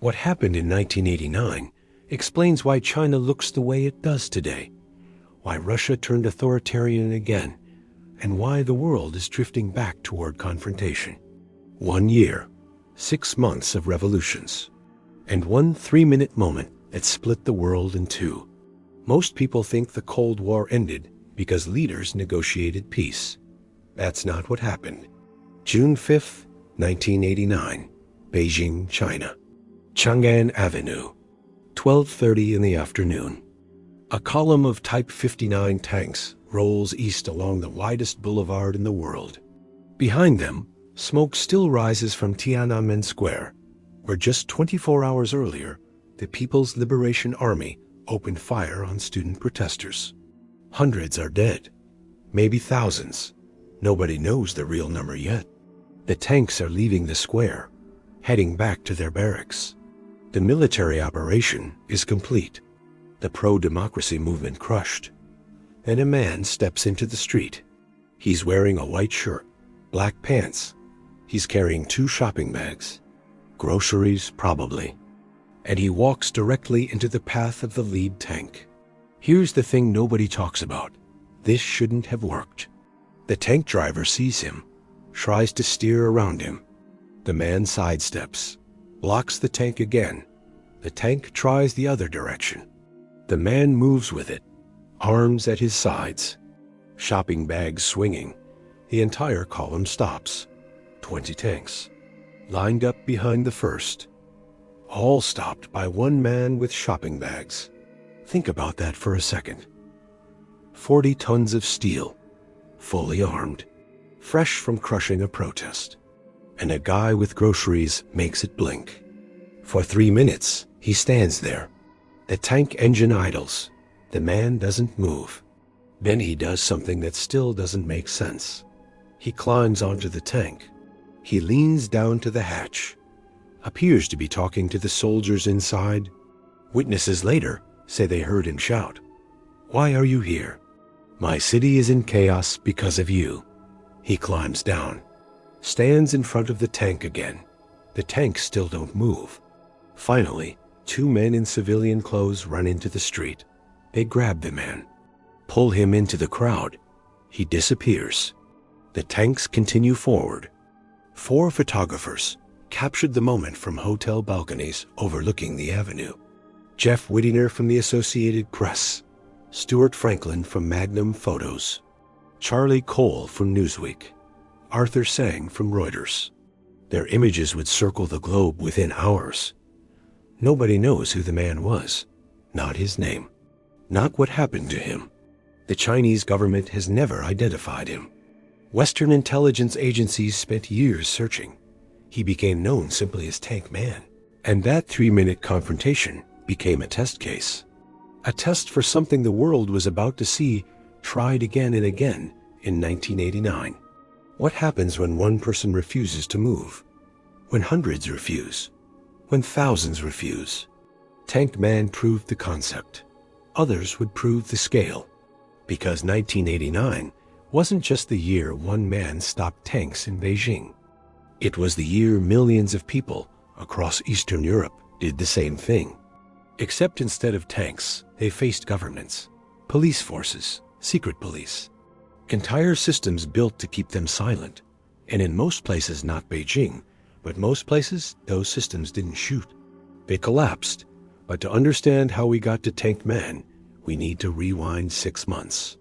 What happened in 1989 explains why China looks the way it does today, why Russia turned authoritarian again, and why the world is drifting back toward confrontation. 1 year, 6 months of revolutions, and one 3-minute moment that split the world in two. Most people think the Cold War ended because leaders negotiated peace. That's not what happened. June 5th, 1989, Beijing, China. Chang'an Avenue, 12:30 in the afternoon. A column of Type 59 tanks rolls east along the widest boulevard in the world. Behind them, smoke still rises from Tiananmen Square, where just 24 hours earlier, the People's Liberation Army opened fire on student protesters. Hundreds are dead, maybe thousands. Nobody knows the real number yet. The tanks are leaving the square, heading back to their barracks. The military operation is complete, the pro-democracy movement crushed, and a man steps into the street. He's wearing a white shirt, black pants. He's carrying 2 shopping bags, groceries probably, and he walks directly into the path of the lead tank. Here's the thing nobody talks about. This shouldn't have worked. The tank driver sees him, tries to steer around him. The man sidesteps, blocks the tank again. The tank tries the other direction. The man moves with it, arms at his sides, shopping bags swinging. The entire column stops. 20 tanks, lined up behind the first, all stopped by one man with shopping bags. Think about that for a second. 40 tons of steel, fully armed, fresh from crushing a protest. And a guy with groceries makes it blink. For 3 minutes, he stands there. The tank engine idles. The man doesn't move. Then he does something that still doesn't make sense. He climbs onto the tank. He leans down to the hatch, appears to be talking to the soldiers inside. Witnesses later say they heard him shout, "Why are you here? My city is in chaos because of you." He climbs down, stands in front of the tank again. The tanks still don't move. Finally, 2 men in civilian clothes run into the street. They grab the man, pull him into the crowd. He disappears. The tanks continue forward. 4 photographers captured the moment from hotel balconies overlooking the avenue. Jeff Whittier from the Associated Press, Stuart Franklin from Magnum Photos, Charlie Cole from Newsweek, Arthur Sang from Reuters. Their images would circle the globe within hours. Nobody knows who the man was, not his name, not what happened to him. The Chinese government has never identified him. Western intelligence agencies spent years searching. He became known simply as Tank Man. And that 3-minute confrontation became a test case. A test for something the world was about to see tried again and again in 1989. What happens when one person refuses to move? When hundreds refuse? When thousands refuse? Tank Man proved the concept. Others would prove the scale. Because 1989 wasn't just the year one man stopped tanks in Beijing. It was the year millions of people across Eastern Europe did the same thing. Except instead of tanks, they faced governments, police forces, secret police, entire systems built to keep them silent. And in most places, not Beijing, but most places, those systems didn't shoot. They collapsed. But to understand how we got to Tank Man, we need to rewind 6 months.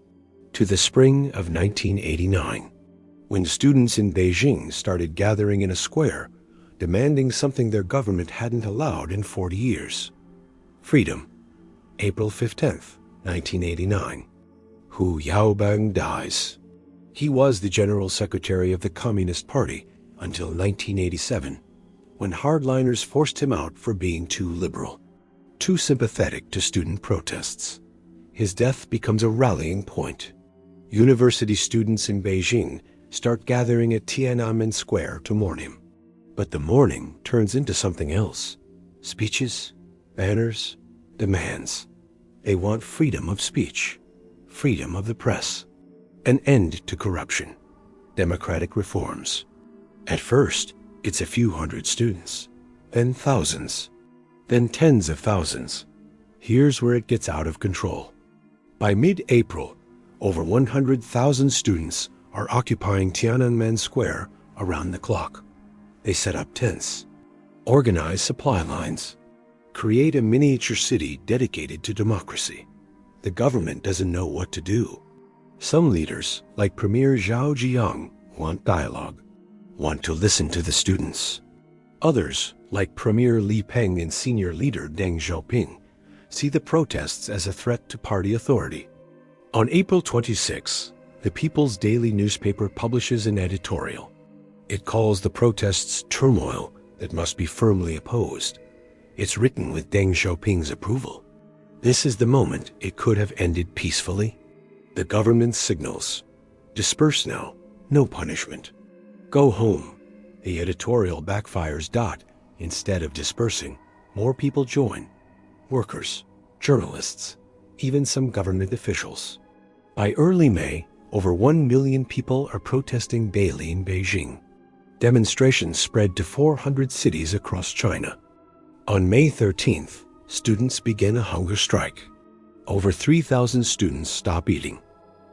To the spring of 1989, when students in Beijing started gathering in a square, demanding something their government hadn't allowed in 40 years. Freedom. April 15th, 1989. Hu Yaobang dies. He was the General Secretary of the Communist Party until 1987, when hardliners forced him out for being too liberal, too sympathetic to student protests. His death becomes a rallying point. University students in Beijing start gathering at Tiananmen Square to mourn him. But the mourning turns into something else. Speeches, banners, demands. They want freedom of speech, freedom of the press, an end to corruption, democratic reforms. At first, it's a few hundred students, then thousands. then tens of thousands. Here's where it gets out of control. By mid-April, over 100,000 students are occupying Tiananmen Square around the clock. They set up tents, organize supply lines, create a miniature city dedicated to democracy. The government doesn't know what to do. Some leaders, like Premier Zhao Ziyang, want dialogue, want to listen to the students. Others, like Premier Li Peng and senior leader Deng Xiaoping, see the protests as a threat to party authority. On April 26, the People's Daily newspaper publishes an editorial. It calls the protests turmoil that must be firmly opposed. It's written with Deng Xiaoping's approval. This is the moment it could have ended peacefully. The government signals, disperse now, no punishment. Go home. The editorial backfires. Instead of dispersing, more people join. Workers, journalists, even some government officials. By early May, over 1 million people are protesting daily in Beijing. Demonstrations spread to 400 cities across China. On May 13th, students begin a hunger strike. Over 3,000 students stop eating.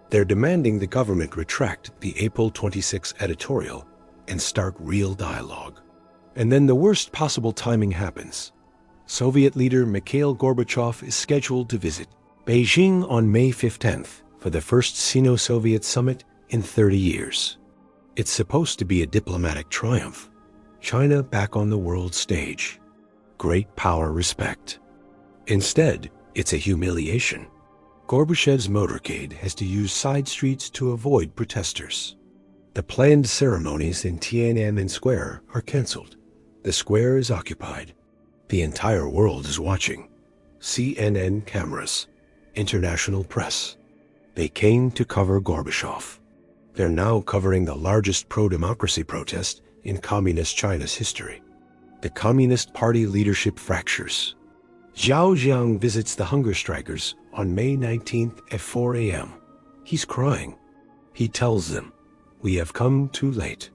They're demanding the government retract the April 26 editorial and start real dialogue. And then the worst possible timing happens. Soviet leader Mikhail Gorbachev is scheduled to visit Beijing on May 15th for the first Sino-Soviet summit in 30 years. It's supposed to be a diplomatic triumph. China back on the world stage. Great power respect. Instead, it's a humiliation. Gorbachev's motorcade has to use side streets to avoid protesters. The planned ceremonies in Tiananmen Square are cancelled. The square is occupied. The entire world is watching. CNN cameras, international press. They came to cover Gorbachev. They're now covering the largest pro-democracy protest in communist China's history. The Communist Party leadership fractures. Zhao Ziyang visits the hunger strikers on May 19th at 4 a.m. He's crying. He tells them, "We have come too late."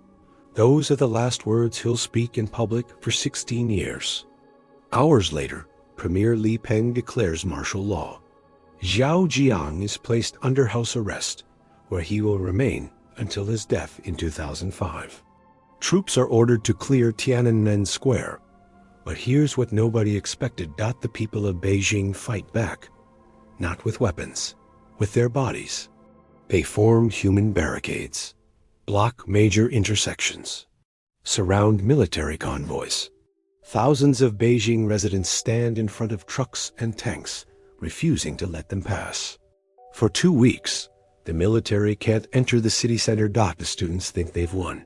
Those are the last words he'll speak in public for 16 years. Hours later, Premier Li Peng declares martial law. Zhao Ziyang is placed under house arrest, where he will remain until his death in 2005. Troops are ordered to clear Tiananmen Square. But here's what nobody expected. The people of Beijing fight back. Not with weapons, with their bodies. They form human barricades, block major intersections, surround military convoys. Thousands of Beijing residents stand in front of trucks and tanks, refusing to let them pass. For 2 weeks, the military can't enter the city center. The students think they've won.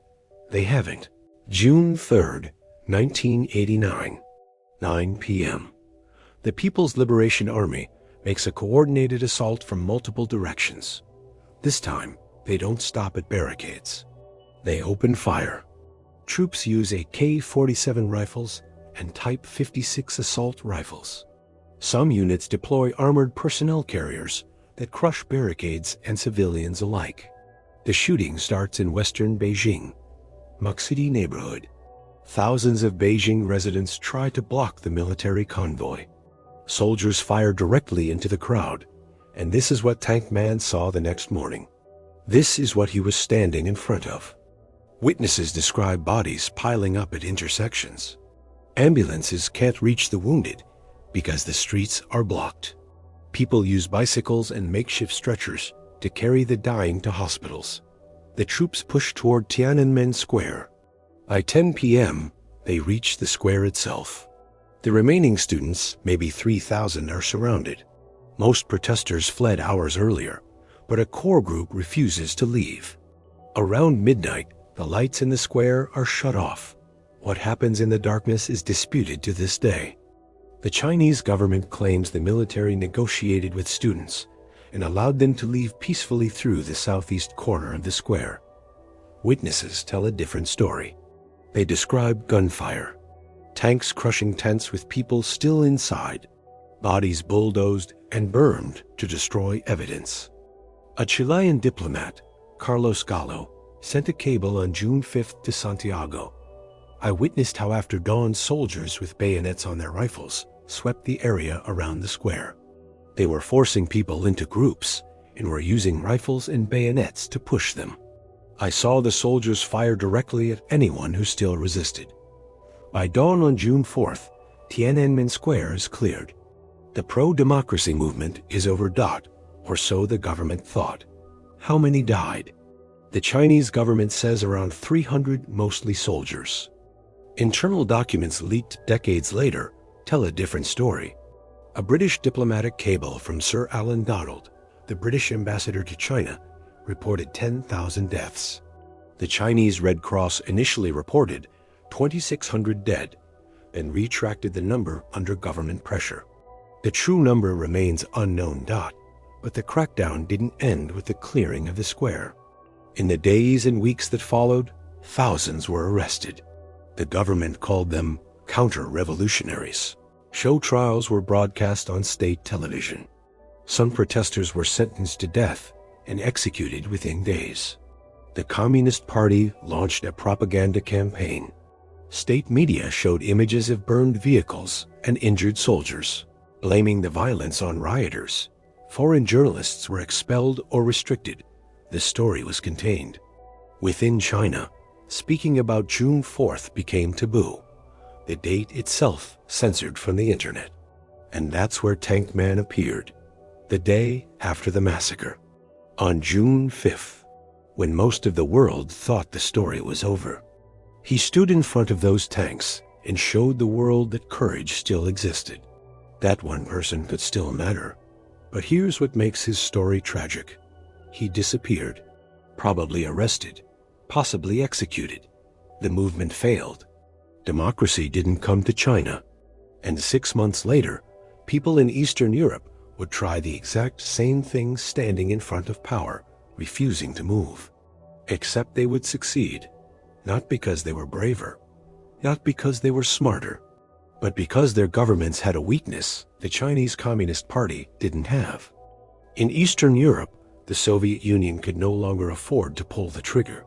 They haven't. June 3rd, 1989, 9 p.m. The People's Liberation Army makes a coordinated assault from multiple directions. This time, they don't stop at barricades. They open fire. Troops use AK-47 rifles and Type 56 assault rifles. Some units deploy armored personnel carriers that crush barricades and civilians alike. The shooting starts in western Beijing, Muxidi neighborhood. Thousands of Beijing residents try to block the military convoy. Soldiers fire directly into the crowd, and this is what Tank Man saw the next morning. This is what he was standing in front of. Witnesses describe bodies piling up at intersections. Ambulances can't reach the wounded because the streets are blocked. People use bicycles and makeshift stretchers to carry the dying to hospitals. The troops push toward Tiananmen Square. By 10 p.m., they reach the square itself. The remaining students, maybe 3,000, are surrounded. Most protesters fled hours earlier, but a core group refuses to leave. Around midnight, the lights in the square are shut off. What happens in the darkness is disputed to this day. The Chinese government claims the military negotiated with students and allowed them to leave peacefully through the southeast corner of the square. Witnesses tell a different story. They describe gunfire, tanks crushing tents with people still inside, bodies bulldozed and burned to destroy evidence. A Chilean diplomat, Carlos Gallo, sent a cable on June 5th to Santiago. I witnessed how after dawn soldiers with bayonets on their rifles swept the area around the square. They were forcing people into groups and were using rifles and bayonets to push them. I saw the soldiers fire directly at anyone who still resisted. By dawn on June 4th, Tiananmen Square is cleared. The pro-democracy movement is over. Or so the government thought. How many died? The Chinese government says around 300, mostly soldiers. Internal documents leaked decades later tell a different story. A British diplomatic cable from Sir Alan Donald, the British ambassador to China, reported 10,000 deaths. The Chinese Red Cross initially reported 2,600 dead, then retracted the number under government pressure. The true number remains unknown. But the crackdown didn't end with the clearing of the square. In the days and weeks that followed, thousands were arrested. The government called them counter-revolutionaries. Show trials were broadcast on state television. Some protesters were sentenced to death and executed within days. The Communist Party launched a propaganda campaign. State media showed images of burned vehicles and injured soldiers, blaming the violence on rioters. Foreign journalists were expelled or restricted. The story was contained. Within China, speaking about June 4th became taboo. The date itself censored from the internet. And that's where Tank Man appeared, the day after the massacre. On June 5th, when most of the world thought the story was over, he stood in front of those tanks and showed the world that courage still existed. That one person could still matter. But here's what makes his story tragic. He disappeared, probably arrested, possibly executed. The movement failed. Democracy didn't come to China. And 6 months later, people in Eastern Europe would try the exact same thing standing in front of power, refusing to move. Except they would succeed, not because they were braver, not because they were smarter, but because their governments had a weakness the Chinese Communist Party didn't have. In Eastern Europe, the Soviet Union could no longer afford to pull the trigger.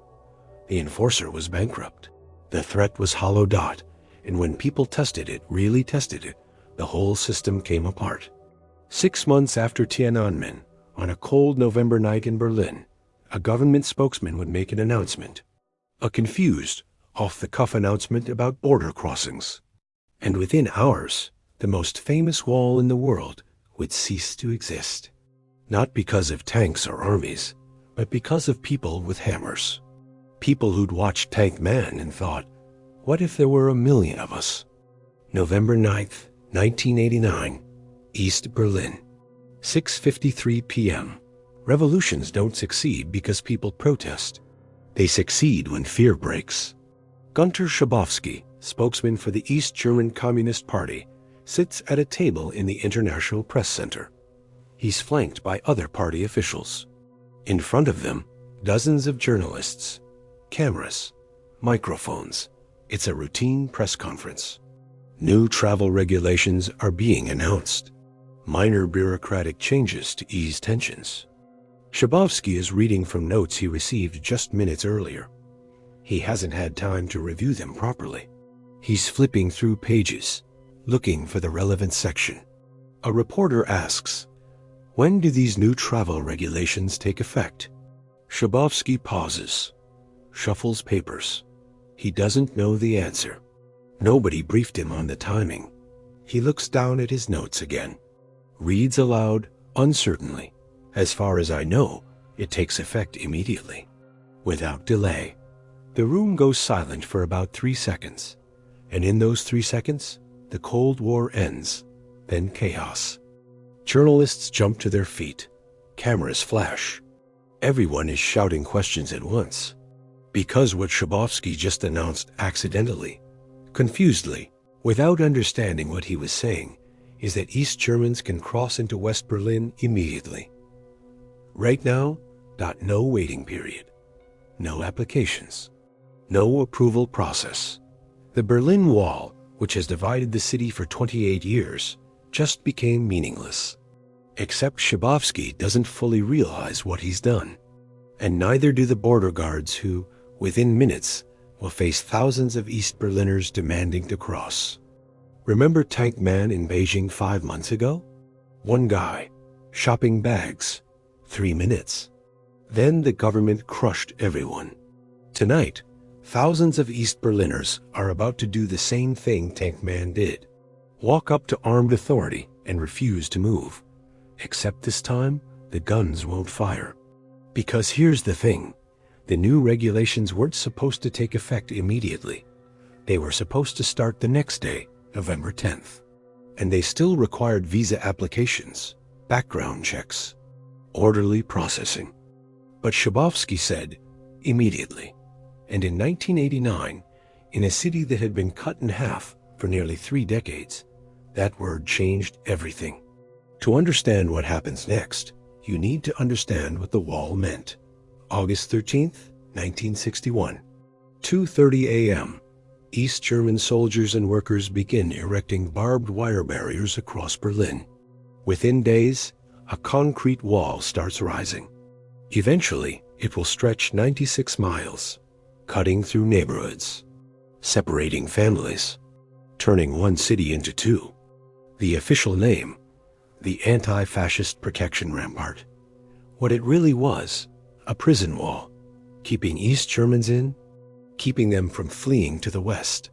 The enforcer was bankrupt. The threat was hollow. And when people really tested it, the whole system came apart. 6 months after Tiananmen, on a cold November night in Berlin, a government spokesman would make an announcement. A confused, off-the-cuff announcement about border crossings. And within hours, the most famous wall in the world would cease to exist. Not because of tanks or armies, but because of people with hammers. People who'd watched Tank Man and thought, what if there were 1 million of us? November 9th, 1989, East Berlin, 6:53 p.m. Revolutions don't succeed because people protest. They succeed when fear breaks. Gunter Schabowski, spokesman for the East German Communist Party, sits at a table in the International Press Center. He's flanked by other party officials. In front of them, dozens of journalists, cameras, microphones. It's a routine press conference. New travel regulations are being announced. Minor bureaucratic changes to ease tensions. Schabowski is reading from notes he received just minutes earlier. He hasn't had time to review them properly. He's flipping through pages, looking for the relevant section. A reporter asks, when do these new travel regulations take effect? Schabowski pauses, shuffles papers. He doesn't know the answer. Nobody briefed him on the timing. He looks down at his notes again, reads aloud uncertainly. As far as I know, it takes effect immediately, without delay. The room goes silent for about 3 seconds, and in those 3 seconds, the Cold War ends, then chaos. Journalists jump to their feet. Cameras flash. Everyone is shouting questions at once, because what Schabowski just announced accidentally, confusedly, without understanding what he was saying, is that East Germans can cross into West Berlin immediately. Right now, no waiting period, no applications, no approval process. The Berlin Wall, which has divided the city for 28 years, just became meaningless. Except Schabowski doesn't fully realize what he's done, and neither do the border guards who, within minutes, will face thousands of East Berliners demanding to cross. Remember Tank Man in Beijing 5 months ago? One guy, shopping bags, 3 minutes. Then the government crushed everyone. Tonight, thousands of East Berliners are about to do the same thing Tank Man did. Walk up to armed authority and refuse to move. Except this time, the guns won't fire. Because here's the thing. The new regulations weren't supposed to take effect immediately. They were supposed to start the next day, November 10th. And they still required visa applications, background checks, orderly processing. But Schabowski said, immediately. And in 1989, in a city that had been cut in half for nearly 3 decades, that word changed everything. To understand what happens next, you need to understand what the wall meant. August 13th, 1961. 2:30 a.m. East German soldiers and workers begin erecting barbed wire barriers across Berlin. Within days, a concrete wall starts rising. Eventually, it will stretch 96 miles, cutting through neighborhoods, separating families, turning one city into 2. The official name, the Anti-Fascist Protection Rampart. What it really was, a prison wall, keeping East Germans in, keeping them from fleeing to the west.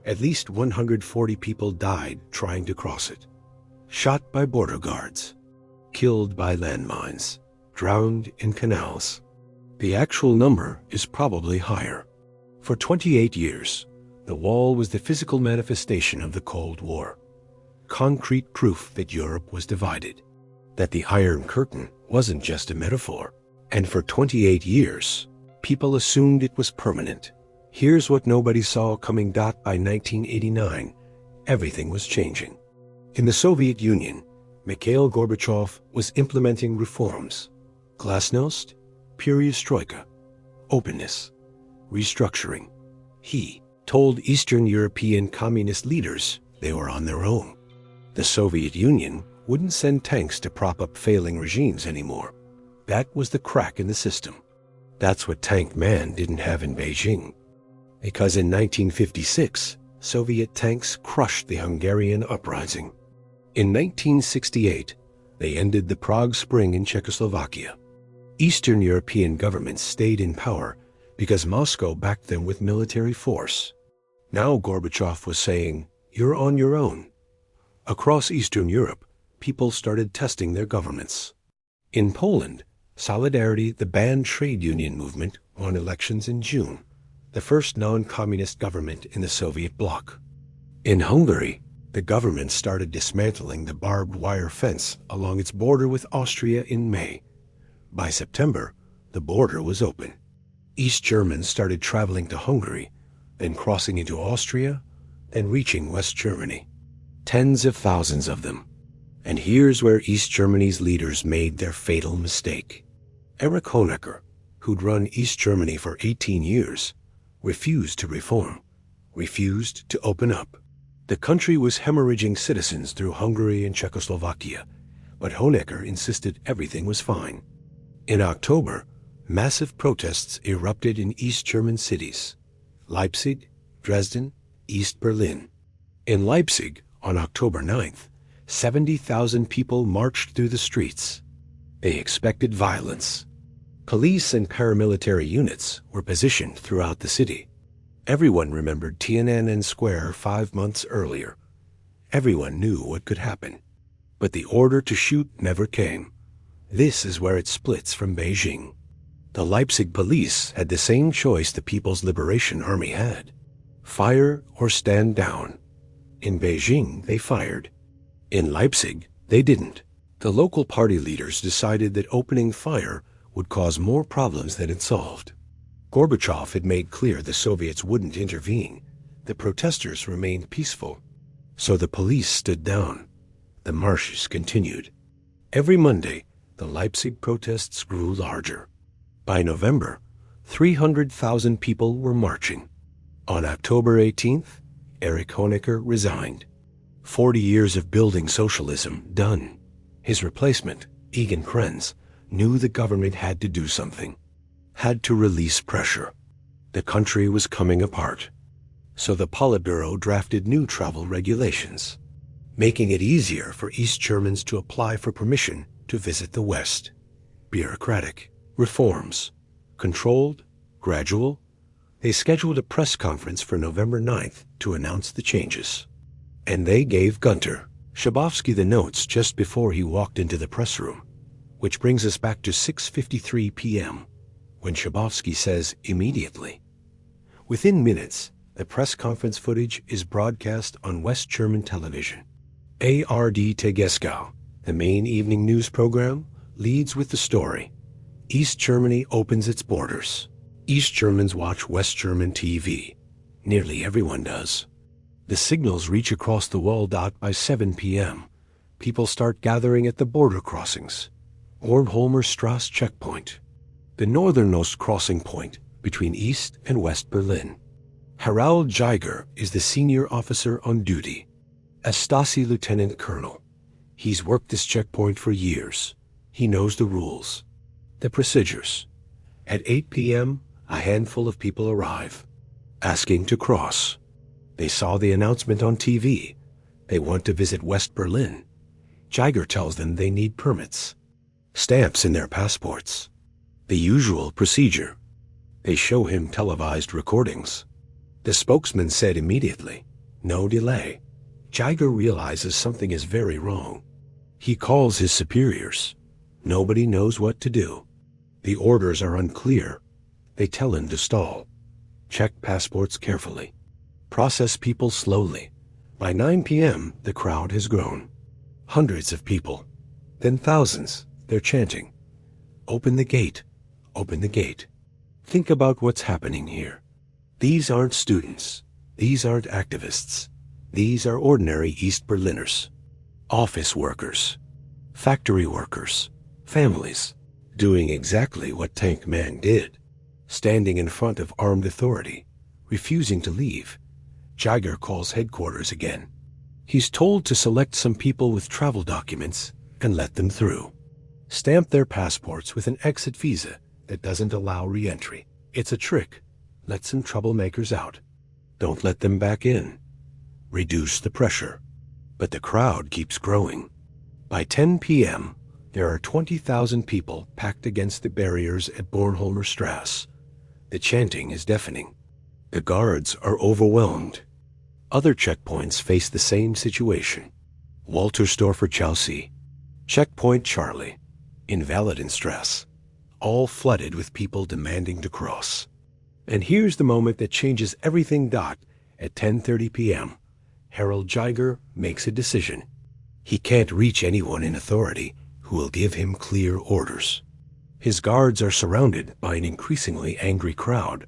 At least 140 people died trying to cross it. Shot by border guards, killed by landmines, drowned in canals. The actual number is probably higher. For 28 years, the wall was the physical manifestation of the Cold War. Concrete proof that Europe was divided, that the Iron Curtain wasn't just a metaphor. And for 28 years, people assumed it was permanent. Here's what nobody saw coming. By 1989, everything was changing. In the Soviet Union, Mikhail Gorbachev was implementing reforms. Glasnost, perestroika, openness, restructuring. He told Eastern European communist leaders they were on their own. The Soviet Union wouldn't send tanks to prop up failing regimes anymore. That was the crack in the system. That's what Tank Man didn't have in Beijing. Because in 1956, Soviet tanks crushed the Hungarian uprising. In 1968, they ended the Prague Spring in Czechoslovakia. Eastern European governments stayed in power because Moscow backed them with military force. Now Gorbachev was saying, "You're on your own." Across Eastern Europe, people started testing their governments. In Poland, Solidarity, the banned trade union movement, won elections in June, the first non-communist government in the Soviet bloc. In Hungary, the government started dismantling the barbed wire fence along its border with Austria in May. By September, the border was open. East Germans started traveling to Hungary, then crossing into Austria, then reaching West Germany. Tens of thousands of them. And here's where East Germany's leaders made their fatal mistake. Erich Honecker, who'd run East Germany for 18 years, refused to reform, refused to open up. The country was hemorrhaging citizens through Hungary and Czechoslovakia, but Honecker insisted everything was fine. In October, massive protests erupted in East German cities: Leipzig, Dresden, East Berlin. In Leipzig, on October 9th, 70,000 people marched through the streets. They expected violence. Police and paramilitary units were positioned throughout the city. Everyone remembered Tiananmen Square 5 months earlier. Everyone knew what could happen. But the order to shoot never came. This is where it splits from Beijing. The Leipzig police had the same choice the People's Liberation Army had: fire or stand down. In Beijing, they fired. In Leipzig, they didn't. The local party leaders decided that opening fire would cause more problems than it solved. Gorbachev had made clear the Soviets wouldn't intervene. The protesters remained peaceful. So the police stood down. The marches continued. Every Monday, the Leipzig protests grew larger. By November, 300,000 people were marching. On October 18th, Erich Honecker resigned. 40 years of building socialism done. His replacement, Egon Krenz, knew the government had to do something, had to release pressure. The country was coming apart. So the Politburo drafted new travel regulations, making it easier for East Germans to apply for permission to visit the West. Bureaucratic, reforms, controlled, gradual. They scheduled a press conference for November 9th to announce the changes. And they gave Gunter Schabowski the notes just before he walked into the press room, which brings us back to 6:53 p.m., when Schabowski says immediately. Within minutes, the press conference footage is broadcast on West German television. ARD Tagesschau, the main evening news program, leads with the story. East Germany opens its borders. East Germans watch West German TV. Nearly everyone does. The signals reach across the wall. By 7 p.m., people start gathering at the border crossings. Bornholmer Strasse checkpoint, the northernmost crossing point between East and West Berlin. Harald Geiger is the senior officer on duty, a Stasi lieutenant colonel. He's worked this checkpoint for years. He knows the rules, the procedures. At 8 p.m., a handful of people arrive, asking to cross. They saw the announcement on TV. They want to visit West Berlin. Geiger tells them they need permits, stamps in their passports. The usual procedure. They show him televised recordings. The spokesman said immediately, no delay. Geiger realizes something is very wrong. He calls his superiors. Nobody knows what to do. The orders are unclear. They tell him to stall. Check passports carefully. Process people slowly. By 9 p.m., the crowd has grown. Hundreds of people. Then thousands. They're chanting. Open the gate. Open the gate. Think about what's happening here. These aren't students. These aren't activists. These are ordinary East Berliners. Office workers. Factory workers. Families. Doing exactly what Tank Man did. Standing in front of armed authority. Refusing to leave. Geiger calls headquarters again. He's told to select some people with travel documents and let them through. Stamp their passports with an exit visa that doesn't allow re-entry. It's a trick. Let some troublemakers out. Don't let them back in. Reduce the pressure. But the crowd keeps growing. By 10 p.m., there are 20,000 people packed against the barriers at Bornholmer Strasse. The chanting is deafening. The guards are overwhelmed. Other checkpoints face the same situation. Waltersdorfer Chelsea, Checkpoint Charlie, Invalidenstrasse, all flooded with people demanding to cross. And here's the moment that changes everything. At 10:30 p.m., Harald Geiger makes a decision. He can't reach anyone in authority who will give him clear orders. His guards are surrounded by an increasingly angry crowd.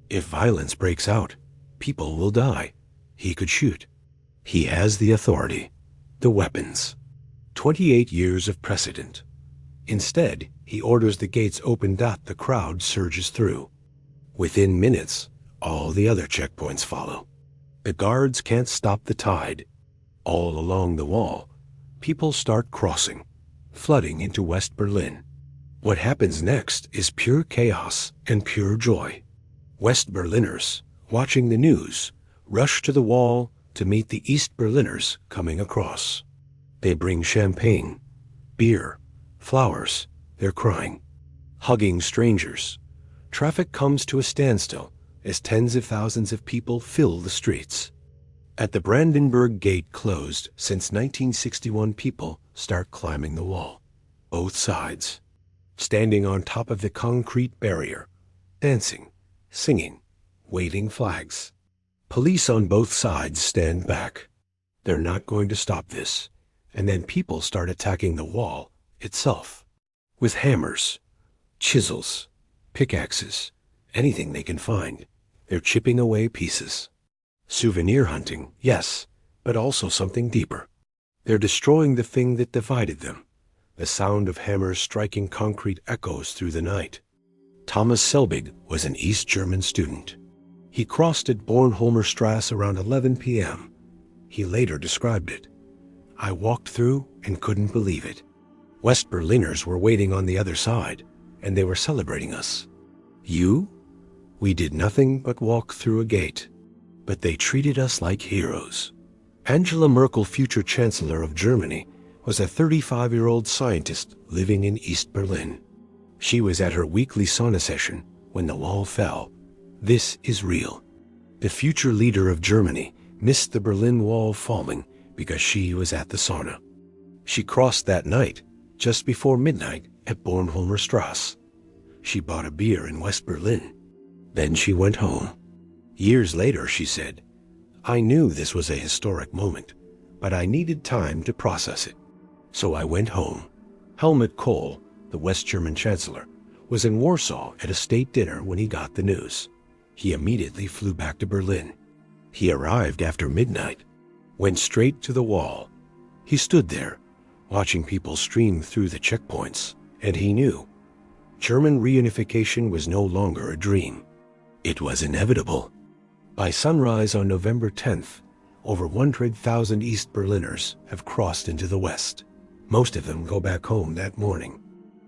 If violence breaks out, people will die. He could shoot. He has the authority, the weapons. 28 years of precedent. Instead, he orders the gates open. The crowd surges through. Within minutes, all the other checkpoints follow. The guards can't stop the tide. All along the wall, people start crossing, flooding into West Berlin. What happens next is pure chaos and pure joy. West Berliners, watching the news, rush to the wall to meet the East Berliners coming across. They bring champagne, beer, flowers. They're crying, hugging strangers. Traffic comes to a standstill as tens of thousands of people fill the streets. At the Brandenburg Gate, closed since 1961, people start climbing the wall. Both sides, standing on top of the concrete barrier, dancing, singing, waving flags. Police on both sides stand back. They're not going to stop this. And then people start attacking the wall itself with hammers, chisels, pickaxes, anything they can find. They're chipping away pieces. Souvenir hunting, yes, but also something deeper. They're destroying the thing that divided them. The sound of hammers striking concrete echoes through the night. Thomas Selbig was an East German student. He crossed at Bornholmer Strasse around 11 p.m. He later described it. I walked through and couldn't believe it. West Berliners were waiting on the other side, and they were celebrating us. You? We did nothing but walk through a gate, but they treated us like heroes. Angela Merkel, future Chancellor of Germany, was a 35-year-old scientist living in East Berlin. She was at her weekly sauna session when the wall fell. This is real. The future leader of Germany missed the Berlin Wall falling because she was at the sauna. She crossed that night, just before midnight, at Bornholmer Strasse. She bought a beer in West Berlin. Then she went home. Years later, she said, "I knew this was a historic moment, but I needed time to process it. So I went home." Helmut Kohl, the West German Chancellor, was in Warsaw at a state dinner when he got the news. He immediately flew back to Berlin. He arrived after midnight, went straight to the wall. He stood there, watching people stream through the checkpoints, and he knew German reunification was no longer a dream. It was inevitable. By sunrise on November 10th, over 100,000 East Berliners have crossed into the West. Most of them go back home that morning.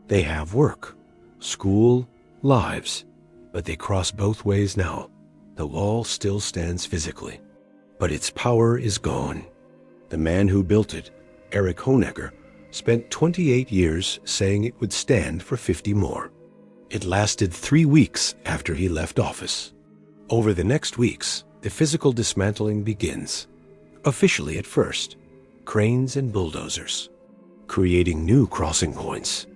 They have work, school, lives, but they cross both ways now. The wall still stands physically, but its power is gone. The man who built it, Erich Honecker, spent 28 years saying it would stand for 50 more. It lasted 3 weeks after he left office. Over the next weeks, the physical dismantling begins. Officially at first, cranes and bulldozers, creating new crossing points.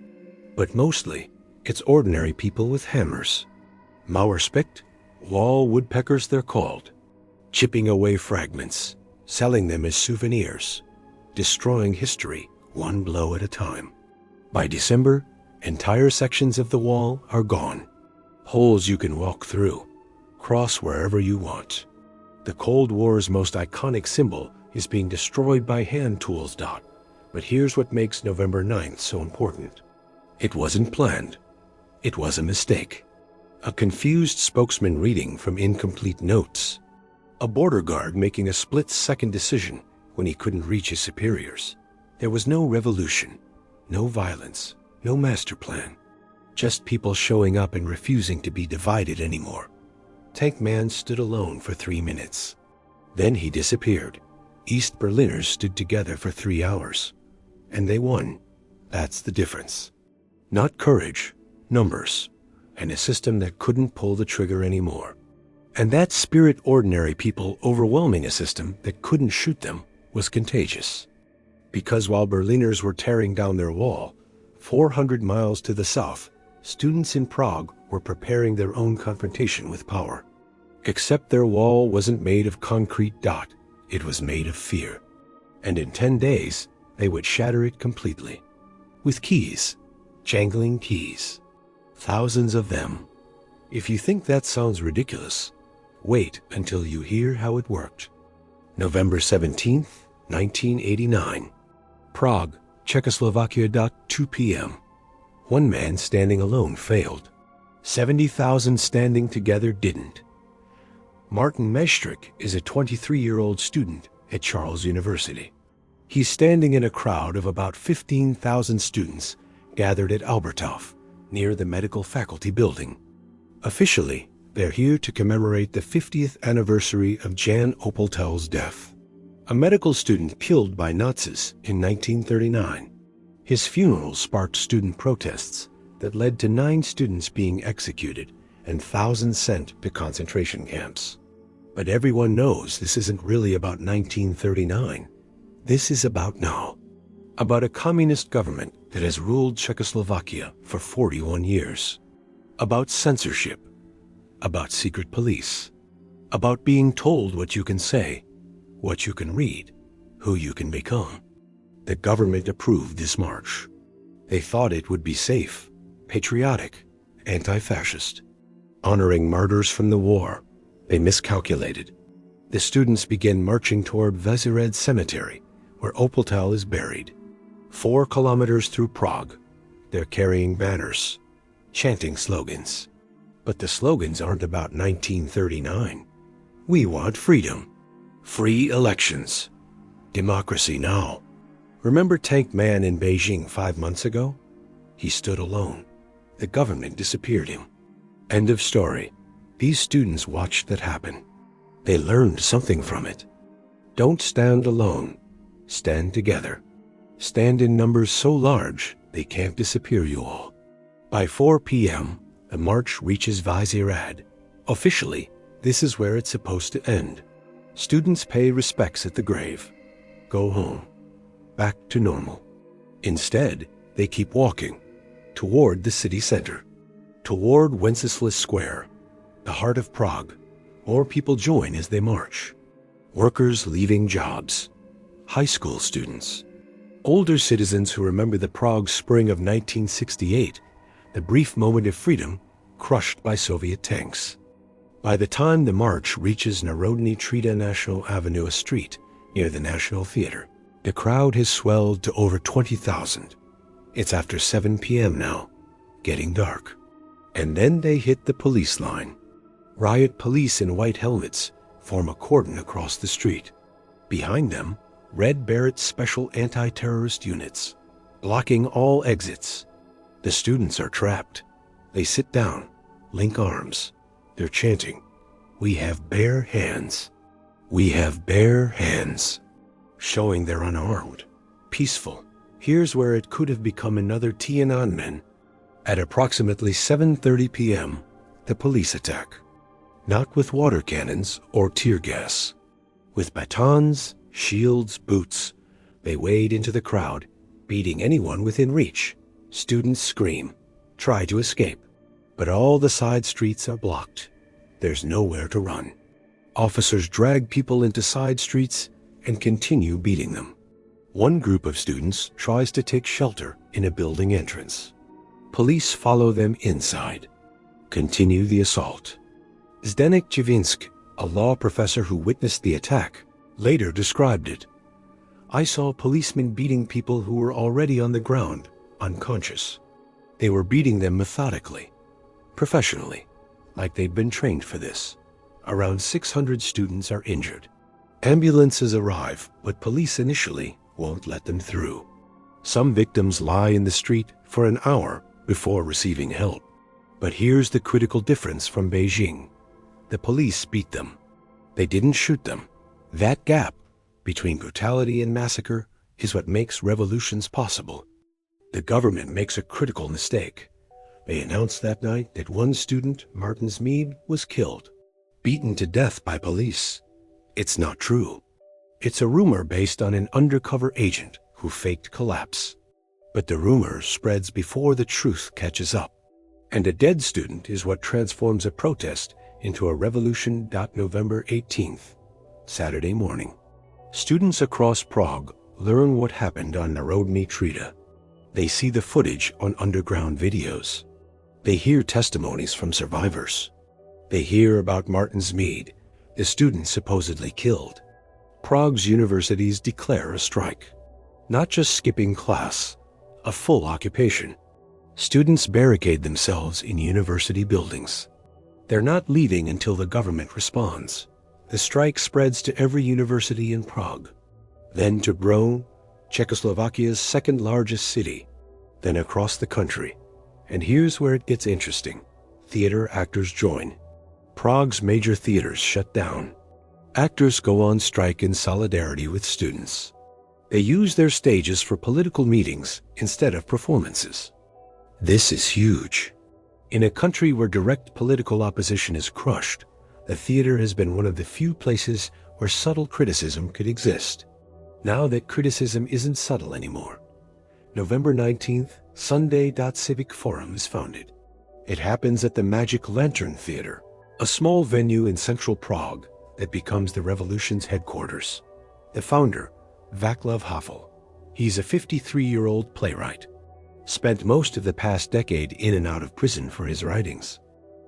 But mostly, it's ordinary people with hammers. Mauerspicht, wall woodpeckers they're called, chipping away fragments, selling them as souvenirs, destroying history one blow at a time. By December, entire sections of the wall are gone. Holes you can walk through, cross wherever you want. The Cold War's most iconic symbol is being destroyed by hand tools. But here's what makes November 9th so important. It wasn't planned. It was a mistake. A confused spokesman reading from incomplete notes. A border guard making a split-second decision when he couldn't reach his superiors. There was no revolution, no violence, no master plan. Just people showing up and refusing to be divided anymore. Tank Man stood alone for 3 minutes. Then he disappeared. East Berliners stood together for 3 hours. And they won. That's the difference. Not courage, numbers, and a system that couldn't pull the trigger anymore. And that spirit, ordinary people overwhelming a system that couldn't shoot them, was contagious. Because while Berliners were tearing down their wall, 400 miles to the south, students in Prague were preparing their own confrontation with power. Except their wall wasn't made of concrete. It was made of fear. And in 10 days, they would shatter it completely. With keys, jangling keys. Thousands of them. If you think that sounds ridiculous, wait until you hear how it worked. November 17th, 1989. Prague, Czechoslovakia. 2 p.m. One man standing alone failed. 70,000 standing together didn't. Martin Maestricht is a 23-year-old student at Charles University. He's standing in a crowd of about 15,000 students gathered at Alberthof, near the medical faculty building. Officially, they're here to commemorate the 50th anniversary of Jan Opeltel's death, a medical student killed by Nazis in 1939. His funeral sparked student protests that led to 9 students being executed and thousands sent to concentration camps. But everyone knows this isn't really about 1939. This is about now. About a communist government that has ruled Czechoslovakia for 41 years. About censorship. About secret police. About being told what you can say, what you can read, who you can become. The government approved this march. They thought it would be safe, patriotic, anti-fascist. Honoring martyrs from the war, they miscalculated. The students began marching toward Vesered Cemetery, where Opeltel is buried. 4 kilometers through Prague, they're carrying banners, chanting slogans. But the slogans aren't about 1939. We want freedom, free elections, democracy now. Remember Tank Man in Beijing 5 months ago? He stood alone. The government disappeared him. End of story. These students watched that happen. They learned something from it. Don't stand alone. Stand together. Stand in numbers so large they can't disappear you all. By 4 p.m., the march reaches Vizierad. Officially, this is where it's supposed to end. Students pay respects at the grave. Go home. Back to normal. Instead, they keep walking toward the city center, toward Wenceslas Square, the heart of Prague. More people join as they march. Workers leaving jobs, high school students, older citizens who remember the Prague spring of 1968, the brief moment of freedom crushed by Soviet tanks. By the time the march reaches Narodny Trida National Avenue, a street near the National Theater, the crowd has swelled to over 20,000. It's after 7 p.m. now, getting dark. And then they hit the police line. Riot police in white helmets form a cordon across the street. Behind them, Red Beret special anti-terrorist units, blocking all exits. The students are trapped. They sit down, link arms. They're chanting, "We have bare hands. We have bare hands," showing they're unarmed, peaceful. Here's where it could have become another Tiananmen. At approximately 7:30 p.m., the police attack. Not with water cannons or tear gas. With batons, shields, boots, they wade into the crowd, beating anyone within reach. Students scream, try to escape, but all the side streets are blocked. There's nowhere to run. Officers drag people into side streets and continue beating them. One group of students tries to take shelter in a building entrance. Police follow them inside. Continue the assault. Zdenek Chivinsk, a law professor who witnessed the attack, later described it. "I saw policemen beating people who were already on the ground, unconscious. They were beating them methodically, professionally, like they'd been trained for this. Around 600 students are injured. Ambulances arrive, but police initially won't let them through. Some victims lie in the street for an hour before receiving help. But here's the critical difference from Beijing. The police beat them. They didn't shoot them. That gap between brutality and massacre is what makes revolutions possible. The government makes a critical mistake. They announced that night that one student, Martin Smeed, was killed, beaten to death by police. It's not true. It's a rumor based on an undercover agent who faked collapse. But the rumor spreads before the truth catches up. And a dead student is what transforms a protest into a revolution. November 18th, Saturday morning. Students across Prague learn what happened on Narodny Trida. They see the footage on underground videos. They hear testimonies from survivors. They hear about Martin Smeed, the student supposedly killed. Prague's universities declare a strike. Not just skipping class, a full occupation. Students barricade themselves in university buildings. They're not leaving until the government responds. The strike spreads to every university in Prague, then to Brno, Czechoslovakia's second largest city, then across the country. And here's where it gets interesting. Theater actors join. Prague's major theaters shut down. Actors go on strike in solidarity with students. They use their stages for political meetings instead of performances. This is huge. In a country where direct political opposition is crushed, the theater has been one of the few places where subtle criticism could exist. Now that criticism isn't subtle anymore. November 19th, Sunday. Civic Forum is founded. It happens at the Magic Lantern Theater, a small venue in central Prague that becomes the revolution's headquarters. The founder, Václav Havel. He's a 53-year-old playwright. Spent most of the past decade in and out of prison for his writings.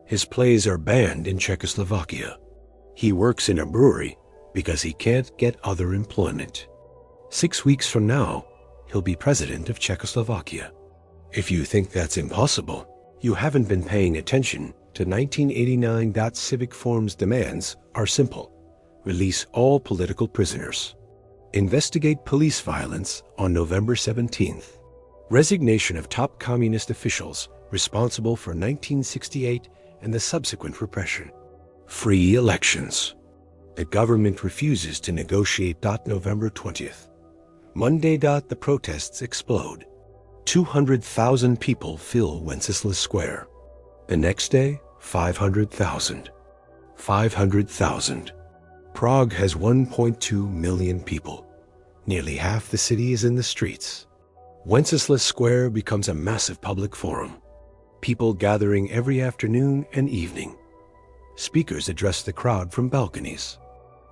His plays are banned in Czechoslovakia. He works in a brewery because he can't get other employment. 6 weeks from now, he'll be president of Czechoslovakia. If you think that's impossible, you haven't been paying attention to 1989. Civic Forum's demands are simple. Release all political prisoners. Investigate police violence on November 17th. Resignation of top communist officials responsible for 1968 and the subsequent repression. Free elections. The government refuses to negotiate. November 20th. Monday. The protests explode. 200,000 people fill Wenceslas Square. The next day, 500,000. 500,000. Prague has 1.2 million people. Nearly half the city is in the streets. Wenceslas Square becomes a massive public forum. People gathering every afternoon and evening. Speakers address the crowd from balconies.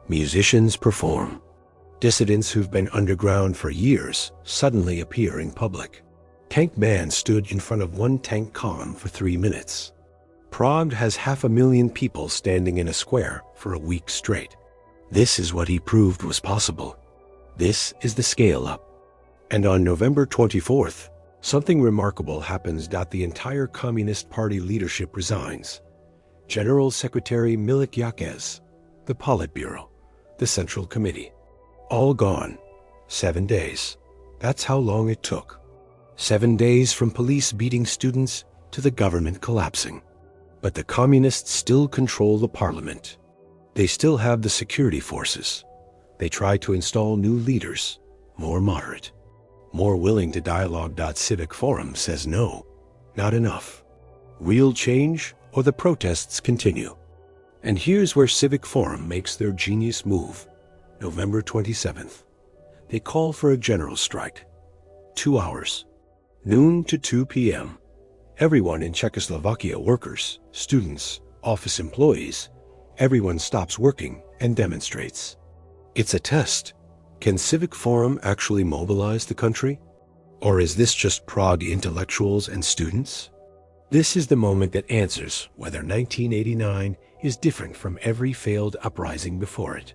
Musicians perform. Dissidents who've been underground for years suddenly appear in public. Tank Man stood in front of one tank column for 3 minutes. Prague has 500,000 people standing in a square for a week straight. This is what he proved was possible. This is the scale up. And on November 24th, something remarkable happens. The entire Communist Party leadership resigns. General Secretary Milik Yaquez, the Politburo, the Central Committee, all gone. 7 days. That's how long it took. 7 days from police beating students to the government collapsing. But the communists still control the parliament. They still have the security forces. They try to install new leaders, more moderate, more willing to dialogue. Civic Forum says no, not enough. Real change or the protests continue. And here's where Civic Forum makes their genius move. November 27th. They call for a general strike. 2 hours. Noon to 2 p.m. Everyone in Czechoslovakia, workers, students, office employees, everyone stops working and demonstrates. It's a test. Can Civic Forum actually mobilize the country? Or is this just Prague intellectuals and students? This is the moment that answers whether 1989 is different from every failed uprising before it.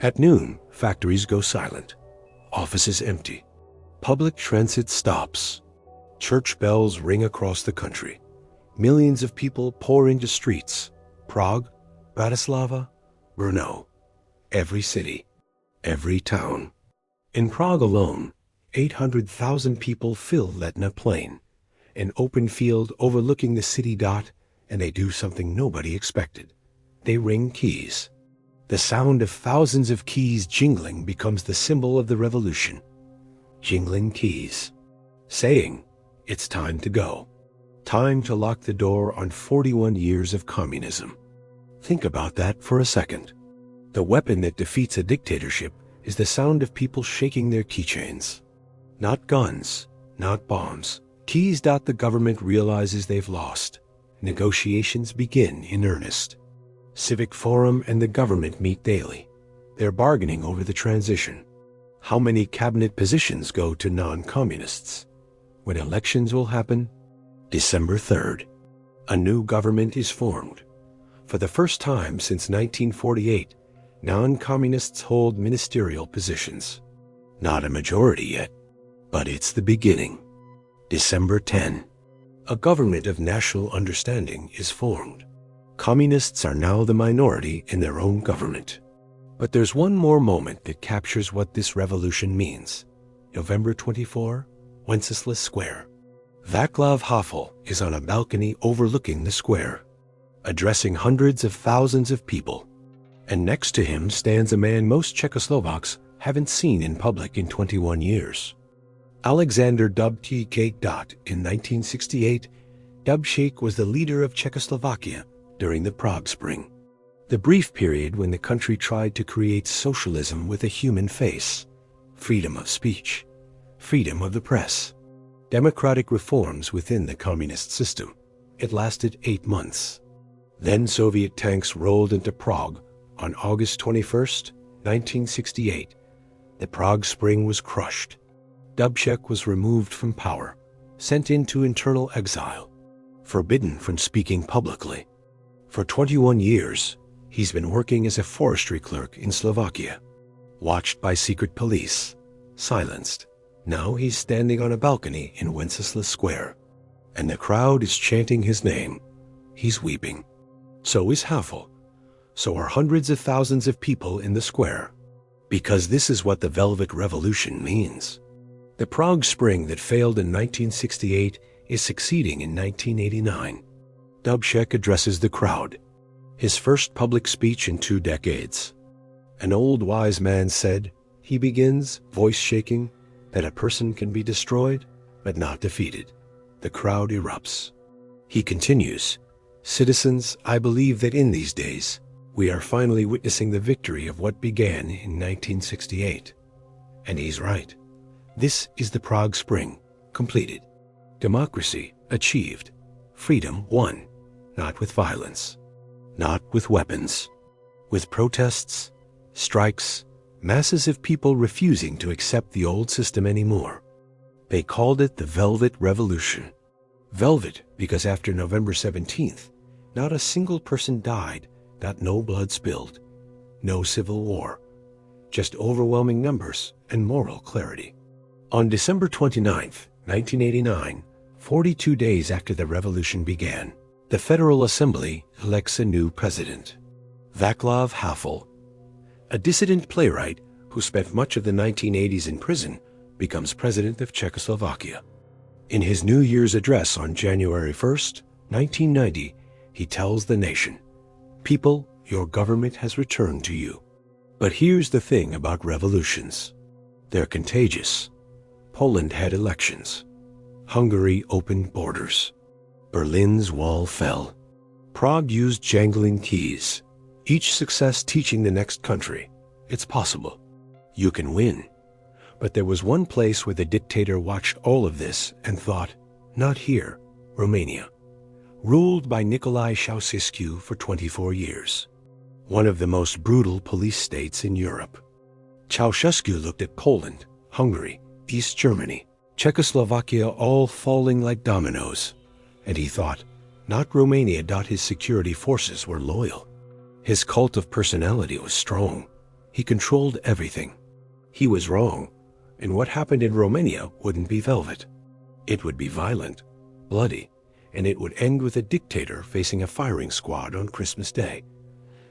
At noon, factories go silent. Offices empty. Public transit stops. Church bells ring across the country. Millions of people pour into streets. Prague, Bratislava, Brno. Every city, every town. In Prague alone, 800,000 people fill Letna Plain, an open field overlooking the city. And they do something nobody expected. They ring keys. The sound of thousands of keys jingling becomes the symbol of the revolution. Jingling keys, saying, it's time to go. Time to lock the door on 41 years of communism. Think about that for a second. The weapon that defeats a dictatorship is the sound of people shaking their keychains. Not guns, not bombs. Keys. The government realizes they've lost. Negotiations begin in earnest. Civic Forum and the government meet daily. They're bargaining over the transition. How many cabinet positions go to non-communists? When elections will happen? December 3rd. A new government is formed. For the first time since 1948, non-communists hold ministerial positions. Not a majority yet, but it's the beginning. December 10. A government of national understanding is formed. Communists are now the minority in their own government. But there's one more moment that captures what this revolution means. November 24, Wenceslas Square. Václav Havel is on a balcony overlooking the square, addressing hundreds of thousands of people. And next to him stands a man most Czechoslovaks haven't seen in public in 21 years. Alexander Dubček. In 1968, Dubček was the leader of Czechoslovakia during the Prague Spring, the brief period when the country tried to create socialism with a human face, freedom of speech, freedom of the press, democratic reforms within the communist system. It lasted 8 months. Then Soviet tanks rolled into Prague on August 21st, 1968. The Prague Spring was crushed. Dubček was removed from power, sent into internal exile, forbidden from speaking publicly. For 21 years, he's been working as a forestry clerk in Slovakia, watched by secret police, silenced. Now he's standing on a balcony in Wenceslas Square, and the crowd is chanting his name. He's weeping. So is Havel. So are hundreds of thousands of people in the square. Because this is what the Velvet Revolution means. The Prague Spring that failed in 1968 is succeeding in 1989. Dubček addresses the crowd. His first public speech in 2 decades. An old wise man said, he begins, voice shaking, that a person can be destroyed, but not defeated. The crowd erupts. He continues, citizens, I believe that in these days, we are finally witnessing the victory of what began in 1968. And he's right. This is the Prague Spring, completed. Democracy achieved. Freedom won. Not with violence. Not with weapons. With protests, strikes, masses of people refusing to accept the old system anymore. They called it the Velvet Revolution. Velvet because after November 17th, not a single person died, not no blood spilled, no civil war, just overwhelming numbers and moral clarity. On December 29th, 1989, 42 days after the revolution began, the Federal Assembly elects a new president. Václav Havel, a dissident playwright who spent much of the 1980s in prison, becomes president of Czechoslovakia. In his New Year's address on January 1st, 1990, he tells the nation, "People, your government has returned to you." But here's the thing about revolutions. They're contagious. Poland had elections. Hungary opened borders. Berlin's wall fell. Prague used jangling keys, each success teaching the next country, it's possible. You can win. But there was one place where the dictator watched all of this and thought, not here, Romania, ruled by Nicolae Ceausescu for 24 years, one of the most brutal police states in Europe. Ceausescu looked at Poland, Hungary, East Germany, Czechoslovakia all falling like dominoes, and he thought, not Romania. His security forces were loyal. His cult of personality was strong. He controlled everything. He was wrong, and what happened in Romania wouldn't be velvet. It would be violent, bloody, and it would end with a dictator facing a firing squad on Christmas Day.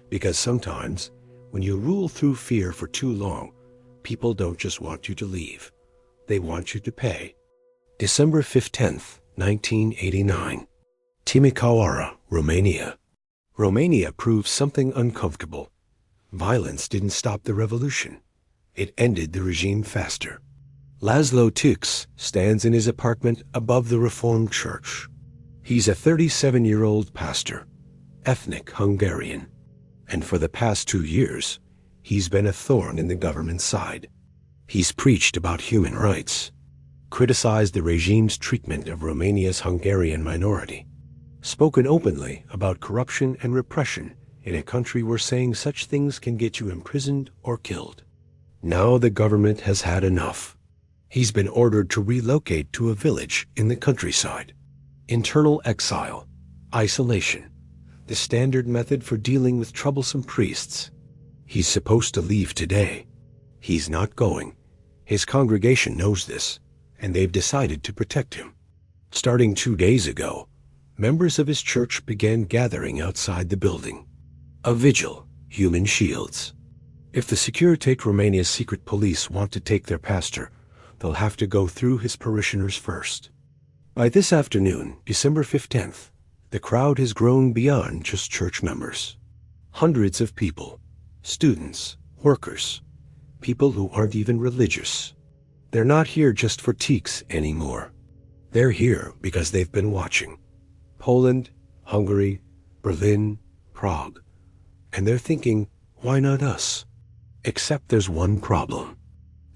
Because sometimes, when you rule through fear for too long, people don't just want you to leave. They want you to pay. December 15th, 1989. Timișoara, Romania. Romania proved something uncomfortable. Violence didn't stop the revolution. It ended the regime faster. Laszlo Tix stands in his apartment above the Reformed Church. He's a 37-year-old pastor, ethnic Hungarian. And for the past 2 years, he's been a thorn in the government's side. He's preached about human rights, criticized the regime's treatment of Romania's Hungarian minority, spoken openly about corruption and repression in a country where saying such things can get you imprisoned or killed. Now the government has had enough. He's been ordered to relocate to a village in the countryside. Internal exile, isolation, the standard method for dealing with troublesome priests. He's supposed to leave today. He's not going. His congregation knows this, and they've decided to protect him. Starting 2 days ago, members of his church began gathering outside the building. A vigil, human shields. If the Securitate Romania's secret police want to take their pastor, they'll have to go through his parishioners first. By this afternoon, December 15th, the crowd has grown beyond just church members. Hundreds of people, students, workers, people who aren't even religious. They're not here just for teaks anymore. They're here because they've been watching. Poland, Hungary, Berlin, Prague. And they're thinking, why not us? Except there's one problem.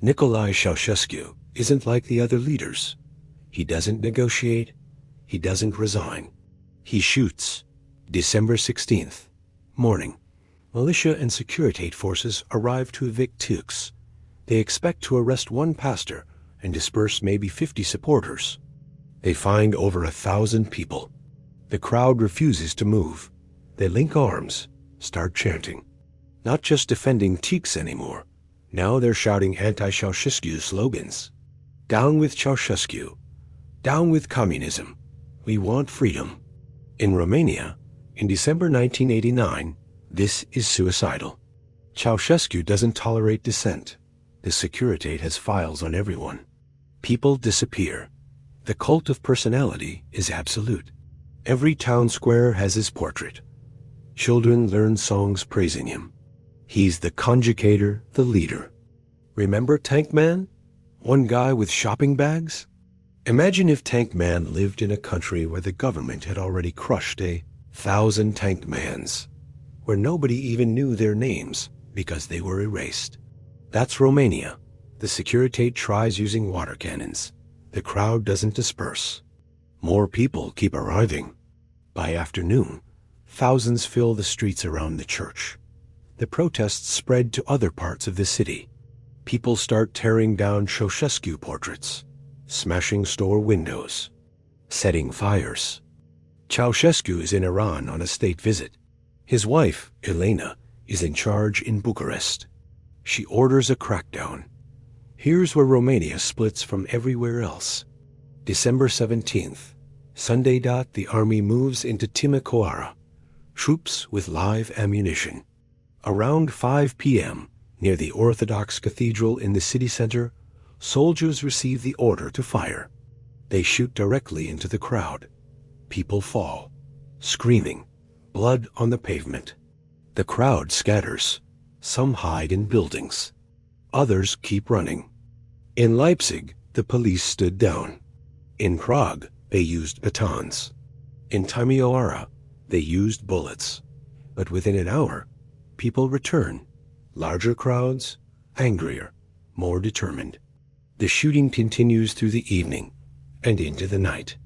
Nicolae Ceausescu isn't like the other leaders. He doesn't negotiate. He doesn't resign. He shoots. December 16th, morning. Militia and Securitate forces arrive to evict Tux. They expect to arrest one pastor and disperse maybe 50 supporters. They find over 1,000 people. The crowd refuses to move. They link arms, start chanting. Not just defending Tix anymore. Now they're shouting anti-Ceausescu slogans. Down with Ceausescu. Down with communism. We want freedom. In Romania, in December 1989, this is suicidal. Ceausescu doesn't tolerate dissent. The Securitate has files on everyone. People disappear. The cult of personality is absolute. Every town square has his portrait. Children learn songs praising him. He's the conjugator, the leader. Remember Tank Man? One guy with shopping bags? Imagine if Tank Man lived in a country where the government had already crushed 1,000 Tank Mans, where nobody even knew their names because they were erased. That's Romania. The Securitate tries using water cannons. The crowd doesn't disperse. More people keep arriving. By afternoon, thousands fill the streets around the church. The protests spread to other parts of the city. People start tearing down Ceausescu portraits, smashing store windows, setting fires. Ceausescu is in Iran on a state visit. His wife, Elena, is in charge in Bucharest. She orders a crackdown. Here's where Romania splits from everywhere else. December 17th, Sunday. The army moves into Timișoara. Troops with live ammunition. Around 5 p.m., near the Orthodox Cathedral in the city center, soldiers receive the order to fire. They shoot directly into the crowd. People fall, screaming, blood on the pavement. The crowd scatters. Some hide in buildings. Others keep running. In Leipzig, the police stood down. In Prague, they used batons. In Timișoara, they used bullets. But within an hour, people return. Larger crowds, angrier, more determined. The shooting continues through the evening and into the night.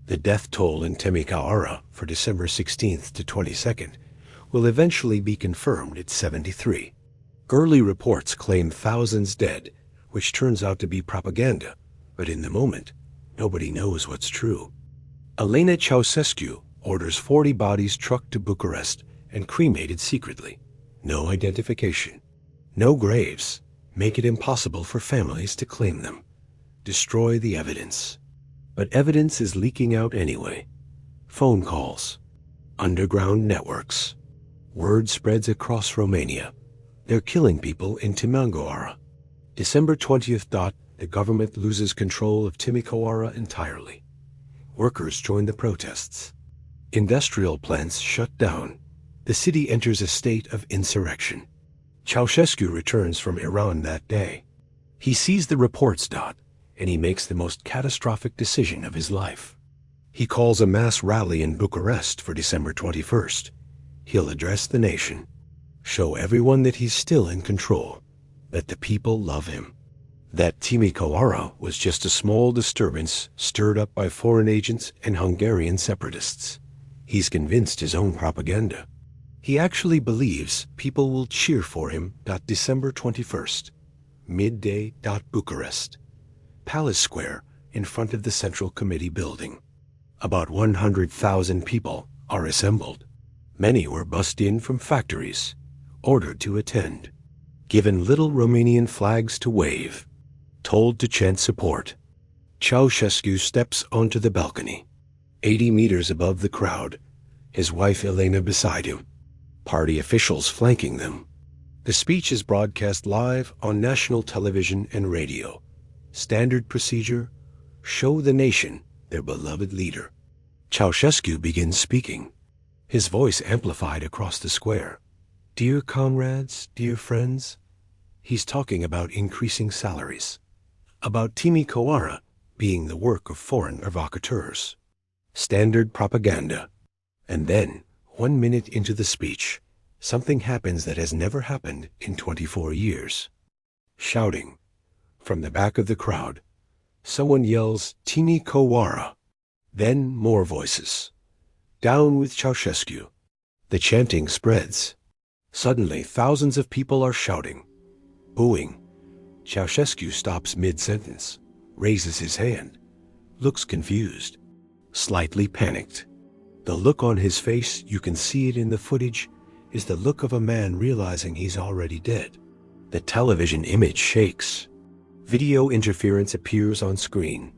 The death toll in Timișoara for December 16th to 22nd will eventually be confirmed at 73. Early reports claim thousands dead, which turns out to be propaganda, but in the moment, nobody knows what's true. Elena Ceausescu orders 40 bodies trucked to Bucharest and cremated secretly. No identification. No graves. Make it impossible for families to claim them. Destroy the evidence. But evidence is leaking out anyway. Phone calls. Underground networks. Word spreads across Romania. They're killing people in Timișoara. December 20th. The government loses control of Timișoara entirely. Workers join the protests. Industrial plants shut down. The city enters a state of insurrection. Ceausescu returns from Iran that day. He sees the reports. And he makes the most catastrophic decision of his life. He calls a mass rally in Bucharest for December 21st. He'll address the nation, show everyone that he's still in control, that the people love him. That Timișoara was just a small disturbance stirred up by foreign agents and Hungarian separatists. He's convinced his own propaganda. He actually believes people will cheer for him. December 21st, midday. Bucharest. Palace Square in front of the Central Committee building. About 100,000 people are assembled. Many were bussed in from factories, ordered to attend, given little Romanian flags to wave, told to chant support. Ceausescu steps onto the balcony, 80 meters above the crowd, his wife Elena beside him, party officials flanking them. The speech is broadcast live on national television and radio. Standard procedure: show the nation their beloved leader. Ceausescu begins speaking, his voice amplified across the square. Dear comrades, dear friends, he's talking about increasing salaries, about Timișoara being the work of foreign provocateurs. Standard propaganda. And then, 1 minute into the speech, something happens that has never happened in 24 years. Shouting. From the back of the crowd, someone yells, Timișoara. Then more voices. Down with Ceausescu. The chanting spreads. Suddenly, thousands of people are shouting, booing. Ceausescu stops mid-sentence, raises his hand, looks confused, slightly panicked. The look on his face, you can see it in the footage, is the look of a man realizing he's already dead. The television image shakes. Video interference appears on screen.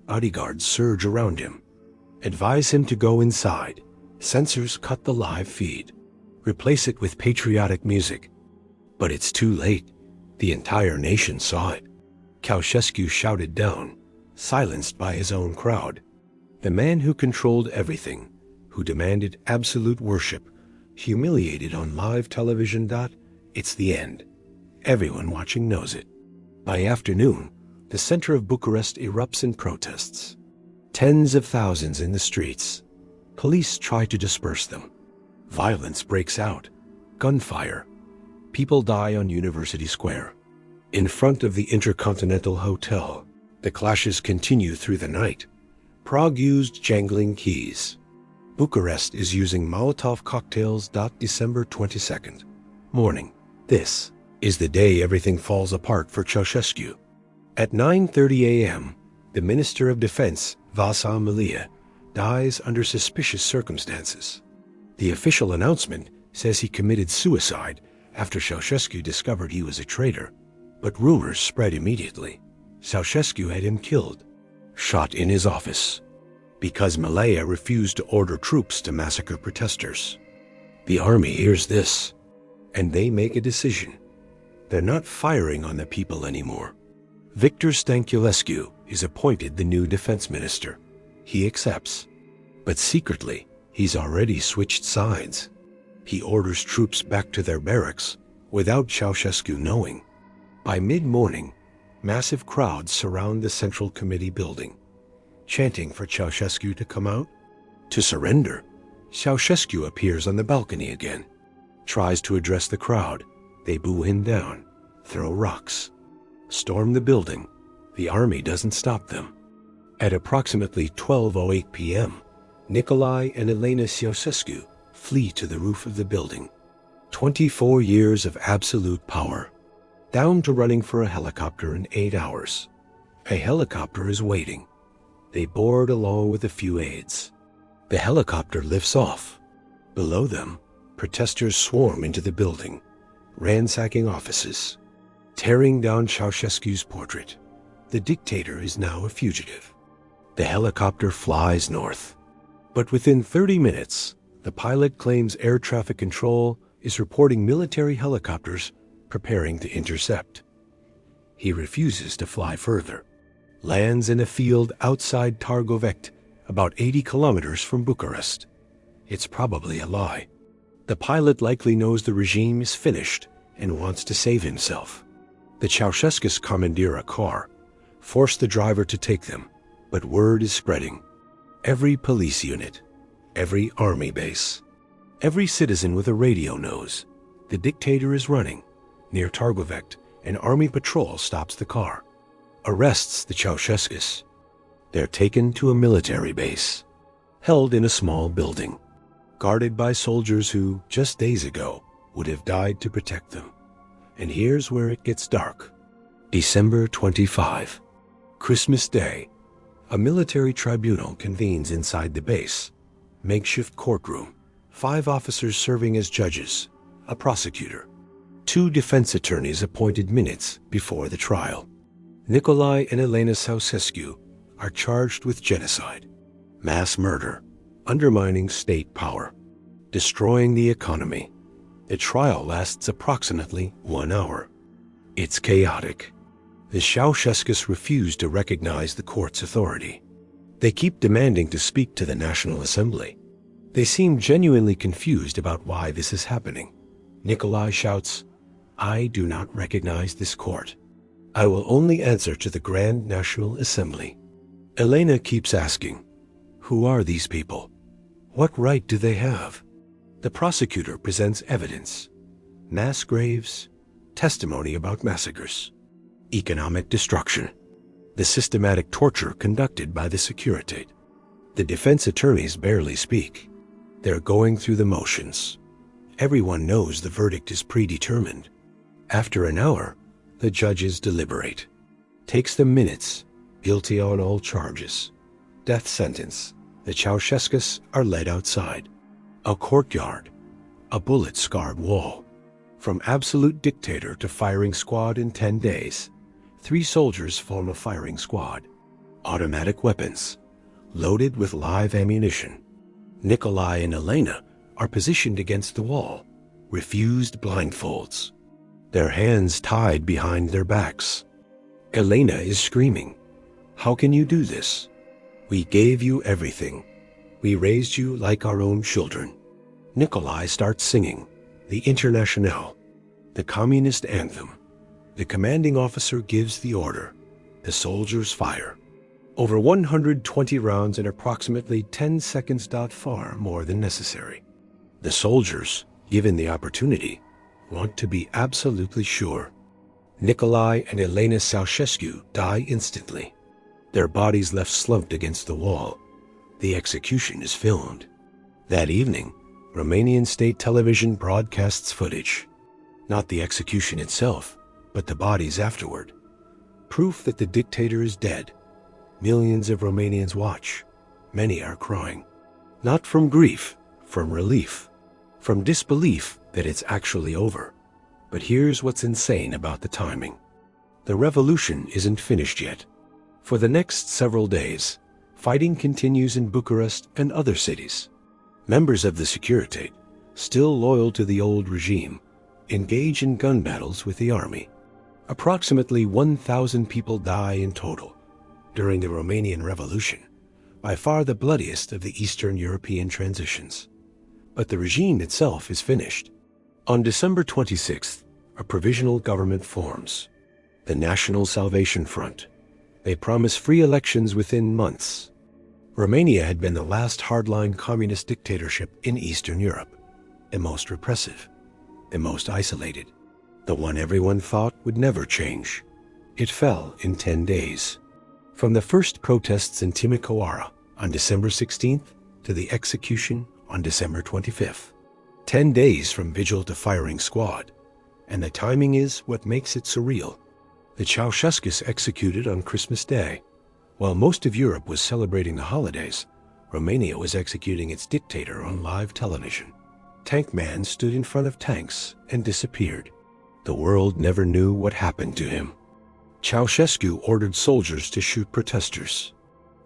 Bodyguards surge around him. Advise him to go inside. Censors cut the live feed. Replace it with patriotic music. But it's too late. The entire nation saw it. Ceausescu shouted down, silenced by his own crowd. The man who controlled everything, who demanded absolute worship, humiliated on live television. It's the end. Everyone watching knows it. By afternoon, the center of Bucharest erupts in protests. Tens of thousands in the streets. Police try to disperse them. Violence breaks out. Gunfire. People die on University Square. In front of the Intercontinental Hotel, the clashes continue through the night. Prague used jangling keys. Bucharest is using Molotov cocktails. December 22nd. Morning. This is the day everything falls apart for Ceausescu. At 9:30 a.m., the Minister of Defense, Vasile Malia, dies under suspicious circumstances. The official announcement says he committed suicide after Ceausescu discovered he was a traitor, but rumors spread immediately. Ceausescu had him killed, shot in his office, because Malaya refused to order troops to massacre protesters. The army hears this, and they make a decision. They're not firing on the people anymore. Victor Stanculescu is appointed the new defense minister. He accepts, but secretly, he's already switched sides. He orders troops back to their barracks without Ceausescu knowing. By mid-morning, massive crowds surround the Central Committee building, chanting for Ceausescu to come out, to surrender. Ceausescu appears on the balcony again, tries to address the crowd. They boo him down, throw rocks, storm the building. The army doesn't stop them. At approximately 12:08 p.m., Nicolae and Elena Ceausescu flee to the roof of the building. 24 years of absolute power, down to running for a helicopter in 8 hours. A helicopter is waiting. They board along with a few aides. The helicopter lifts off. Below them, protesters swarm into the building, ransacking offices, tearing down Ceausescu's portrait. The dictator is now a fugitive. The helicopter flies north. But within 30 minutes, the pilot claims air traffic control is reporting military helicopters preparing to intercept. He refuses to fly further, lands in a field outside Targovect, about 80 kilometers from Bucharest. It's probably a lie. The pilot likely knows the regime is finished and wants to save himself. The Ceausescus commandeer a car, force the driver to take them, but word is spreading. Every police unit, every army base, every citizen with a radio knows the dictator is running. Near Targovect, an army patrol stops the car, arrests the Ceausescus. They're taken to a military base, held in a small building, guarded by soldiers who, just days ago, would have died to protect them. And here's where it gets dark. December 25, Christmas Day. A military tribunal convenes inside the base. Makeshift courtroom. 5 officers serving as judges, a prosecutor. 2 defense attorneys appointed minutes before the trial. Nicolae and Elena Ceausescu are charged with genocide, mass murder, undermining state power, destroying the economy. The trial lasts approximately 1 hour. It's chaotic. The Ceausescus refuse to recognize the court's authority. They keep demanding to speak to the National Assembly. They seem genuinely confused about why this is happening. Nicolae shouts, "I do not recognize this court. I will only answer to the Grand National Assembly." Elena keeps asking, "Who are these people? What right do they have?" The prosecutor presents evidence, mass graves, testimony about massacres, economic destruction, the systematic torture conducted by the Securitate. The defense attorneys barely speak. They're going through the motions. Everyone knows the verdict is predetermined. After an hour, the judges deliberate. Takes them minutes, guilty on all charges. Death sentence. The Ceausescus are led outside. A courtyard, a bullet-scarred wall. From absolute dictator to firing squad in 10 days. 3 soldiers form a firing squad. Automatic weapons, loaded with live ammunition. Nicolae and Elena are positioned against the wall, refused blindfolds, their hands tied behind their backs. Elena is screaming, "How can you do this? We gave you everything. We raised you like our own children. Nikolai starts singing the Internationale, the communist anthem. The commanding officer gives the order. The soldiers fire. Over 120 rounds in approximately 10 seconds. Far more than necessary. The soldiers, given the opportunity, want to be absolutely sure. Nikolai and Elena Ceausescu die instantly. Their bodies left slumped against the wall. The execution is filmed. That evening, Romanian state television broadcasts footage. Not the execution itself, but the bodies afterward. Proof that the dictator is dead. Millions of Romanians watch. Many are crying. Not from grief, from relief. From disbelief that it's actually over. But here's what's insane about the timing. The revolution isn't finished yet. For the next several days, fighting continues in Bucharest and other cities. Members of the Securitate, still loyal to the old regime, engage in gun battles with the army. Approximately 1,000 people die in total during the Romanian Revolution, by far the bloodiest of the Eastern European transitions. But the regime itself is finished. On December 26th, a provisional government forms, the National Salvation Front. They promise free elections within months. Romania had been the last hardline communist dictatorship in Eastern Europe, the most repressive, the most isolated, the one everyone thought would never change. It fell in 10 days. From the first protests in Timișoara on December 16th to the execution on December 25th. 10 days from vigil to firing squad. And the timing is what makes it surreal. The Ceausescus executed on Christmas Day. While most of Europe was celebrating the holidays, Romania was executing its dictator on live television. Tank Man stood in front of tanks and disappeared. The world never knew what happened to him. Ceausescu ordered soldiers to shoot protesters.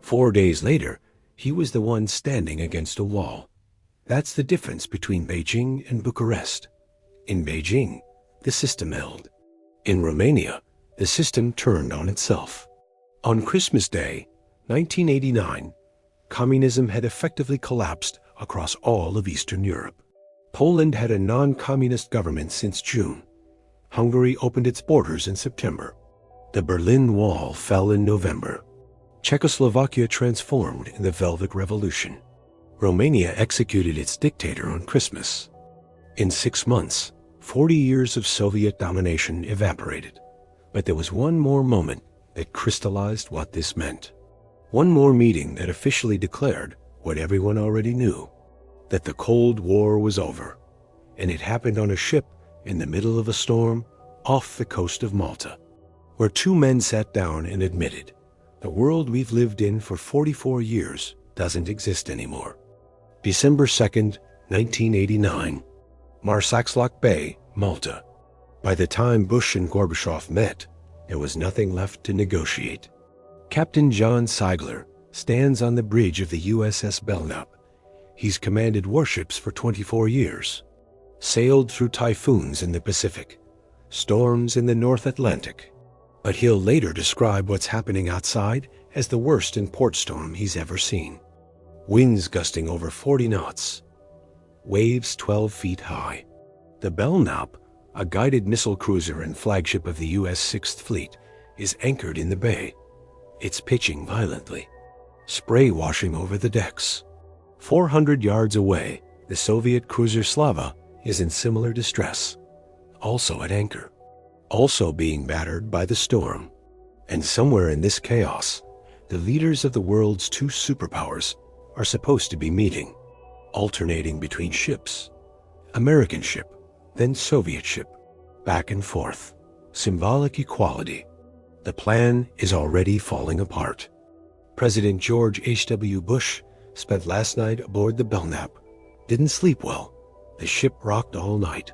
4 days later, he was the one standing against a wall. That's the difference between Beijing and Bucharest. In Beijing, the system held. In Romania, the system turned on itself. On Christmas Day, 1989, communism had effectively collapsed across all of Eastern Europe. Poland had a non-communist government since June. Hungary opened its borders in September. The Berlin Wall fell in November. Czechoslovakia transformed in the Velvet Revolution. Romania executed its dictator on Christmas. In 6 months, 40 years of Soviet domination evaporated. But there was one more moment that crystallized what this meant. One more meeting that officially declared what everyone already knew, that the Cold War was over. And it happened on a ship in the middle of a storm off the coast of Malta, where 2 men sat down and admitted, the world we've lived in for 44 years doesn't exist anymore. December 2nd, 1989, Marsaxlok Bay, Malta. By the time Bush and Gorbachev met, there was nothing left to negotiate. Captain John Seigler stands on the bridge of the USS Belknap. He's commanded warships for 24 years, sailed through typhoons in the Pacific, storms in the North Atlantic. But he'll later describe what's happening outside as the worst in port storm he's ever seen. Winds gusting over 40 knots, waves 12 feet high. The Belknap, a guided missile cruiser and flagship of the U.S. 6th Fleet, is anchored in the bay. It's pitching violently, spray washing over the decks. 400 yards away, the Soviet cruiser Slava is in similar distress, also at anchor, also being battered by the storm. And somewhere in this chaos, the leaders of the world's 2 superpowers are supposed to be meeting, alternating between ships. American ship, then Soviet ship, back and forth. Symbolic equality. The plan is already falling apart. President George H.W. Bush spent last night aboard the Belknap. Didn't sleep well. The ship rocked all night.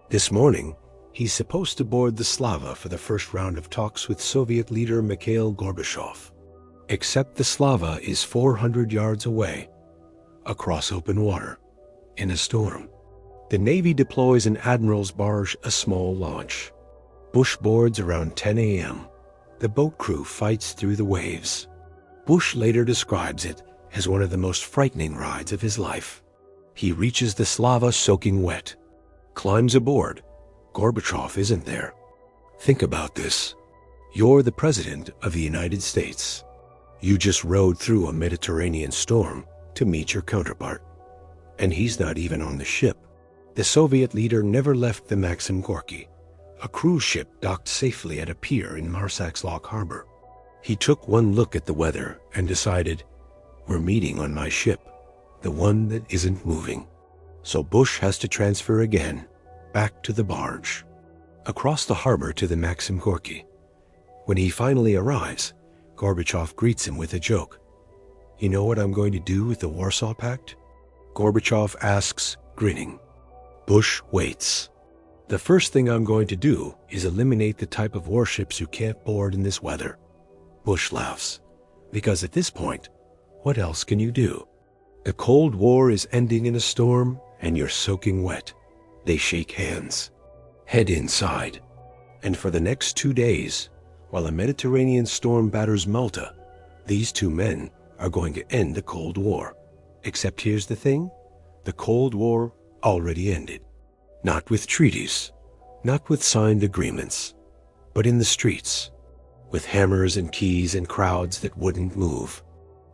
This morning, he's supposed to board the Slava for the first round of talks with Soviet leader Mikhail Gorbachev. Except the Slava is 400 yards away, across open water, in a storm. The Navy deploys an admiral's barge, a small launch. Bush boards around 10 a.m. The boat crew fights through the waves. Bush later describes it as one of the most frightening rides of his life. He reaches the Slava soaking wet, climbs aboard. Gorbachev isn't there. Think about this. You're the President of the United States. You just rode through a Mediterranean storm to meet your counterpart. And he's not even on the ship. The Soviet leader never left the Maxim Gorky. A cruise ship docked safely at a pier in Marsak's Lock Harbor. He took one look at the weather and decided, we're meeting on my ship, the one that isn't moving. So Bush has to transfer again, back to the barge, across the harbor to the Maxim Gorky. When he finally arrives, Gorbachev greets him with a joke. You know what I'm going to do with the Warsaw Pact? Gorbachev asks, grinning. Bush waits. The first thing I'm going to do is eliminate the type of warships you can't board in this weather. Bush laughs. Because at this point, what else can you do? The Cold War is ending in a storm and you're soaking wet. They shake hands. Head inside. And for the next 2 days, while a Mediterranean storm batters Malta, these two men are going to end the Cold War. Except here's the thing, the Cold War already ended. Not with treaties, not with signed agreements, but in the streets, with hammers and keys and crowds that wouldn't move.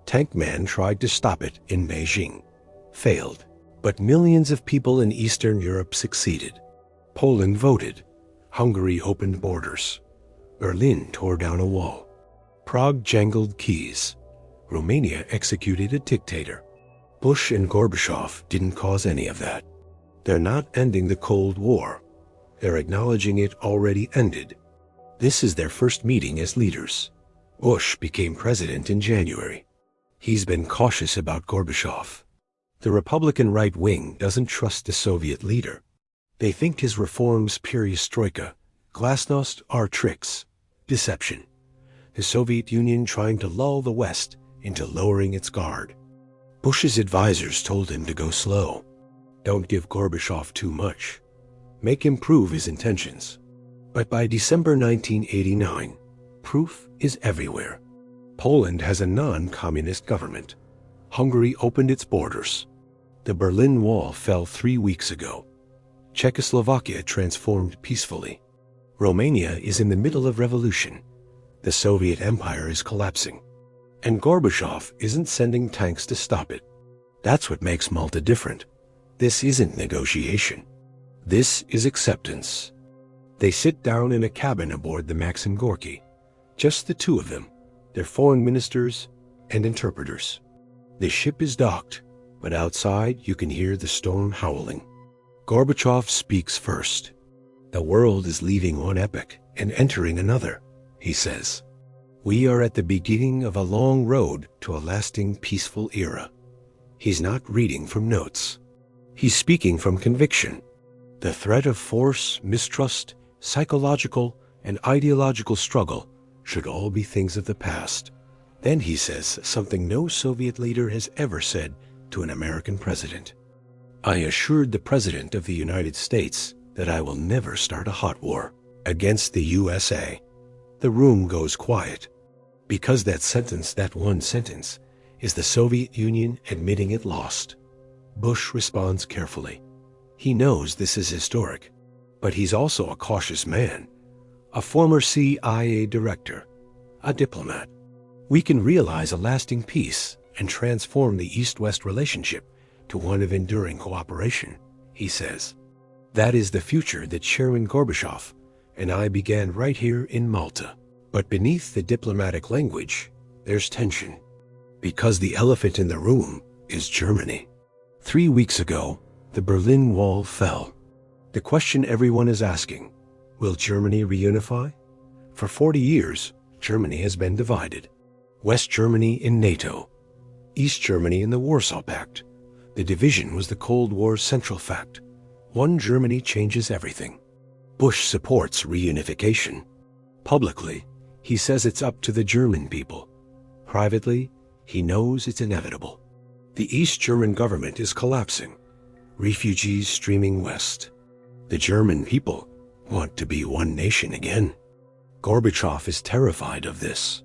Tank Man tried to stop it in Beijing, failed, but millions of people in Eastern Europe succeeded. Poland voted, Hungary opened borders, Berlin tore down a wall, Prague jangled keys, Romania executed a dictator. Bush and Gorbachev didn't cause any of that. They're not ending the Cold War. They're acknowledging it already ended. This is their first meeting as leaders. Bush became president in January. He's been cautious about Gorbachev. The Republican right wing doesn't trust the Soviet leader. They think his reforms perestroika, glasnost are tricks, deception. The Soviet Union trying to lull the West into lowering its guard. Bush's advisors told him to go slow. Don't give Gorbachev too much. Make him prove his intentions. But by December 1989, proof is everywhere. Poland has a non-communist government. Hungary opened its borders. The Berlin Wall fell 3 weeks ago. Czechoslovakia transformed peacefully. Romania is in the middle of revolution. The Soviet Empire is collapsing. And Gorbachev isn't sending tanks to stop it. That's what makes Malta different. This isn't negotiation. This is acceptance. They sit down in a cabin aboard the Maxim Gorky. Just the two of them, their foreign ministers and interpreters. The ship is docked, but outside you can hear the storm howling. Gorbachev speaks first. The world is leaving one epoch and entering another, he says. We are at the beginning of a long road to a lasting peaceful era. He's not reading from notes. He's speaking from conviction. The threat of force, mistrust, psychological, and ideological struggle should all be things of the past. Then he says something no Soviet leader has ever said to an American president. I assured the President of the United States that I will never start a hot war against the USA. The room goes quiet. Because that one sentence, is the Soviet Union admitting it lost. Bush responds carefully. He knows this is historic, but he's also a cautious man, a former CIA director, a diplomat. We can realize a lasting peace and transform the East-West relationship to one of enduring cooperation, he says. That is the future that Chairman Gorbachev and I began right here in Malta. But beneath the diplomatic language, there's tension. Because the elephant in the room is Germany. 3 weeks ago, the Berlin Wall fell. The question everyone is asking, will Germany reunify? For 40 years, Germany has been divided. West Germany in NATO, East Germany in the Warsaw Pact. The division was the Cold War's central fact. One Germany changes everything. Bush supports reunification. Publicly, he says it's up to the German people. Privately, he knows it's inevitable. The East German government is collapsing. Refugees streaming west. The German people want to be one nation again. Gorbachev is terrified of this.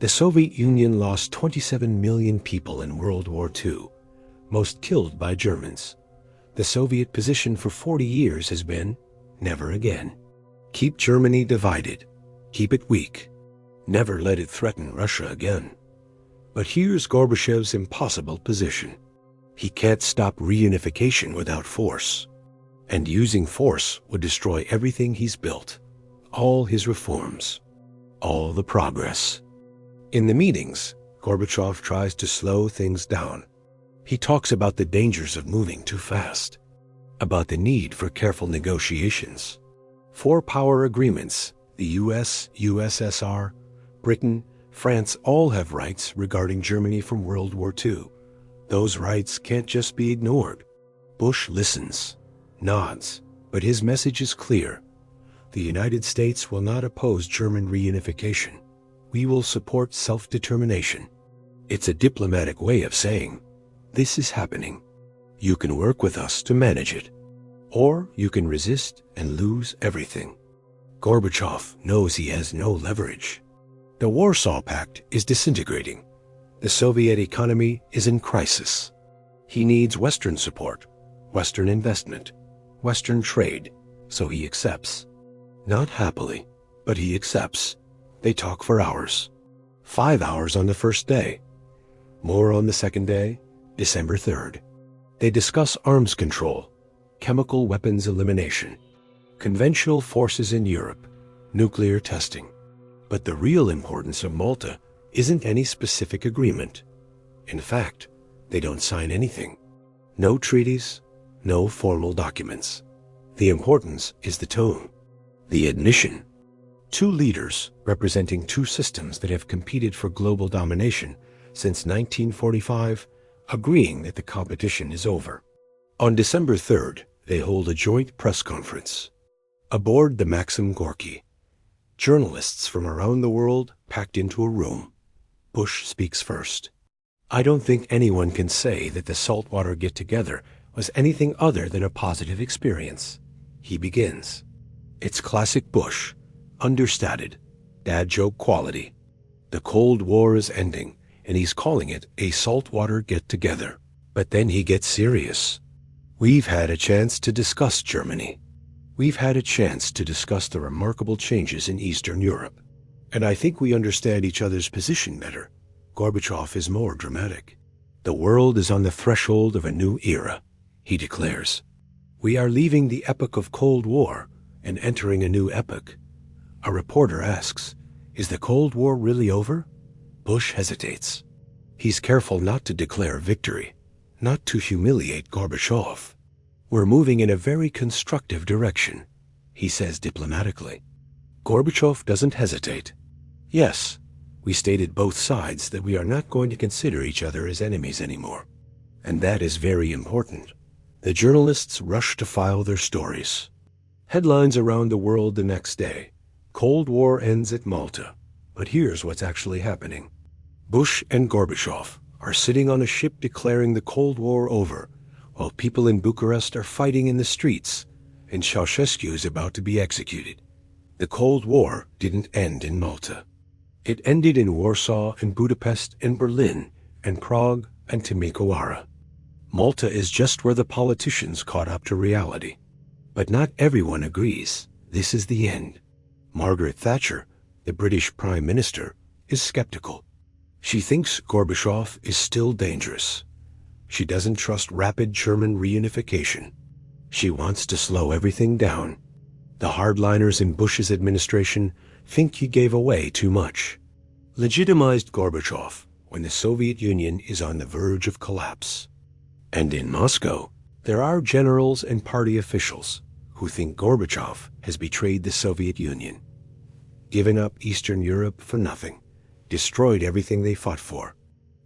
The Soviet Union lost 27 million people in World War II, most killed by Germans. The Soviet position for 40 years has been, never again. Keep Germany divided. Keep it weak. Never let it threaten Russia again. But here's Gorbachev's impossible position. He can't stop reunification without force. And using force would destroy everything he's built. All his reforms. All the progress. In the meetings, Gorbachev tries to slow things down. He talks about the dangers of moving too fast, about the need for careful negotiations. Four power agreements, the US, USSR, Britain, France all have rights regarding Germany from World War II. Those rights can't just be ignored. Bush listens, nods, but his message is clear. The United States will not oppose German reunification. We will support self-determination. It's a diplomatic way of saying, this is happening. You can work with us to manage it. Or you can resist and lose everything. Gorbachev knows he has no leverage. The Warsaw Pact is disintegrating. The Soviet economy is in crisis. He needs Western support, Western investment, Western trade, so he accepts. Not happily, but he accepts. They talk for hours. 5 hours on the first day. More on the second day, December 3rd. They discuss arms control, chemical weapons elimination, conventional forces in Europe, nuclear testing. But the real importance of Malta isn't any specific agreement. In fact, they don't sign anything. No treaties, no formal documents. The importance is the tone, the admission. Two leaders representing two systems that have competed for global domination since 1945, agreeing that the competition is over. On December 3rd, they hold a joint press conference. Aboard the Maxim Gorky, journalists from around the world packed into a room. Bush speaks first. I don't think anyone can say that the saltwater get-together was anything other than a positive experience. He begins. It's classic Bush, understated, dad joke quality. The Cold War is ending, and he's calling it a saltwater get-together. But then he gets serious. We've had a chance to discuss Germany. We've had a chance to discuss the remarkable changes in Eastern Europe. And I think we understand each other's position better. Gorbachev is more dramatic. The world is on the threshold of a new era, he declares. We are leaving the epoch of Cold War and entering a new epoch. A reporter asks, is the Cold War really over? Bush hesitates. He's careful not to declare victory, not to humiliate Gorbachev. We're moving in a very constructive direction, he says diplomatically. Gorbachev doesn't hesitate. Yes, we stated both sides that we are not going to consider each other as enemies anymore. And that is very important. The journalists rush to file their stories. Headlines around the world the next day. Cold War ends at Malta. But here's what's actually happening. Bush and Gorbachev are sitting on a ship declaring the Cold War over, while people in Bucharest are fighting in the streets, and Ceausescu is about to be executed. The Cold War didn't end in Malta. It ended in Warsaw and Budapest and Berlin and Prague and Timisoara. Malta is just where the politicians caught up to reality. But not everyone agrees this is the end. Margaret Thatcher, the British Prime Minister, is skeptical. She thinks Gorbachev is still dangerous. She doesn't trust rapid German reunification. She wants to slow everything down. The hardliners in Bush's administration think he gave away too much. Legitimized Gorbachev when the Soviet Union is on the verge of collapse. And in Moscow, there are generals and party officials who think Gorbachev has betrayed the Soviet Union, given up Eastern Europe for nothing, destroyed everything they fought for.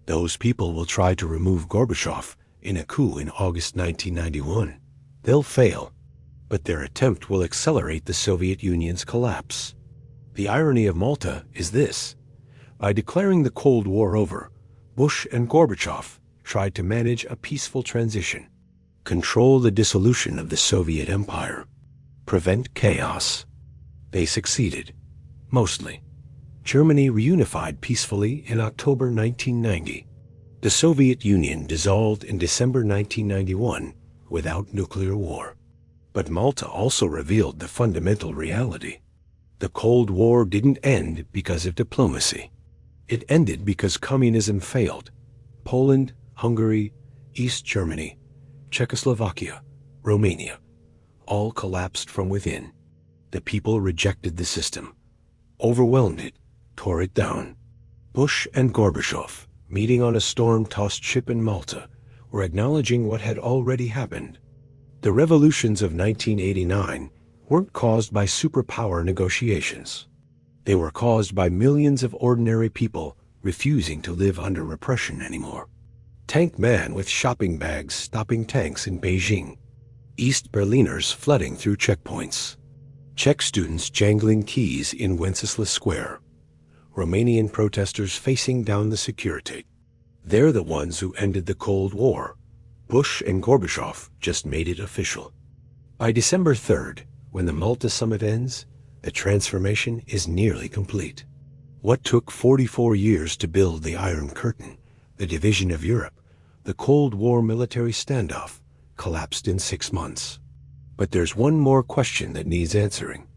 Those people will try to remove Gorbachev in a coup in August 1991. They'll fail, but their attempt will accelerate the Soviet Union's collapse. The irony of Malta is this. By declaring the Cold War over, Bush and Gorbachev tried to manage a peaceful transition, control the dissolution of the Soviet Empire, prevent chaos. They succeeded, mostly. Germany reunified peacefully in October 1990. The Soviet Union dissolved in December 1991 without nuclear war. But Malta also revealed the fundamental reality. The Cold War didn't end because of diplomacy. It ended because communism failed. Poland, Hungary, East Germany, Czechoslovakia, Romania, all collapsed from within. The people rejected the system, overwhelmed it, tore it down. Bush and Gorbachev, meeting on a storm-tossed ship in Malta, were acknowledging what had already happened. The revolutions of 1989 weren't caused by superpower negotiations. They were caused by millions of ordinary people refusing to live under repression anymore. Tank man with shopping bags stopping tanks in Beijing. East Berliners flooding through checkpoints. Czech students jangling keys in Wenceslas Square. Romanian protesters facing down the security. They're the ones who ended the Cold War. Bush and Gorbachev just made it official. By December 3rd, when the Malta summit ends, the transformation is nearly complete. What took 44 years to build the Iron Curtain, the division of Europe, the Cold War military standoff, collapsed in 6 months. But there's one more question that needs answering.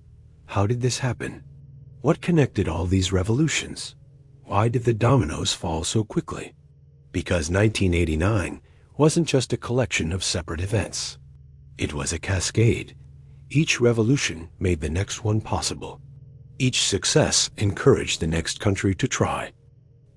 How did this happen? What connected all these revolutions? Why did the dominoes fall so quickly? Because 1989 wasn't just a collection of separate events. It was a cascade. Each revolution made the next one possible. Each success encouraged the next country to try.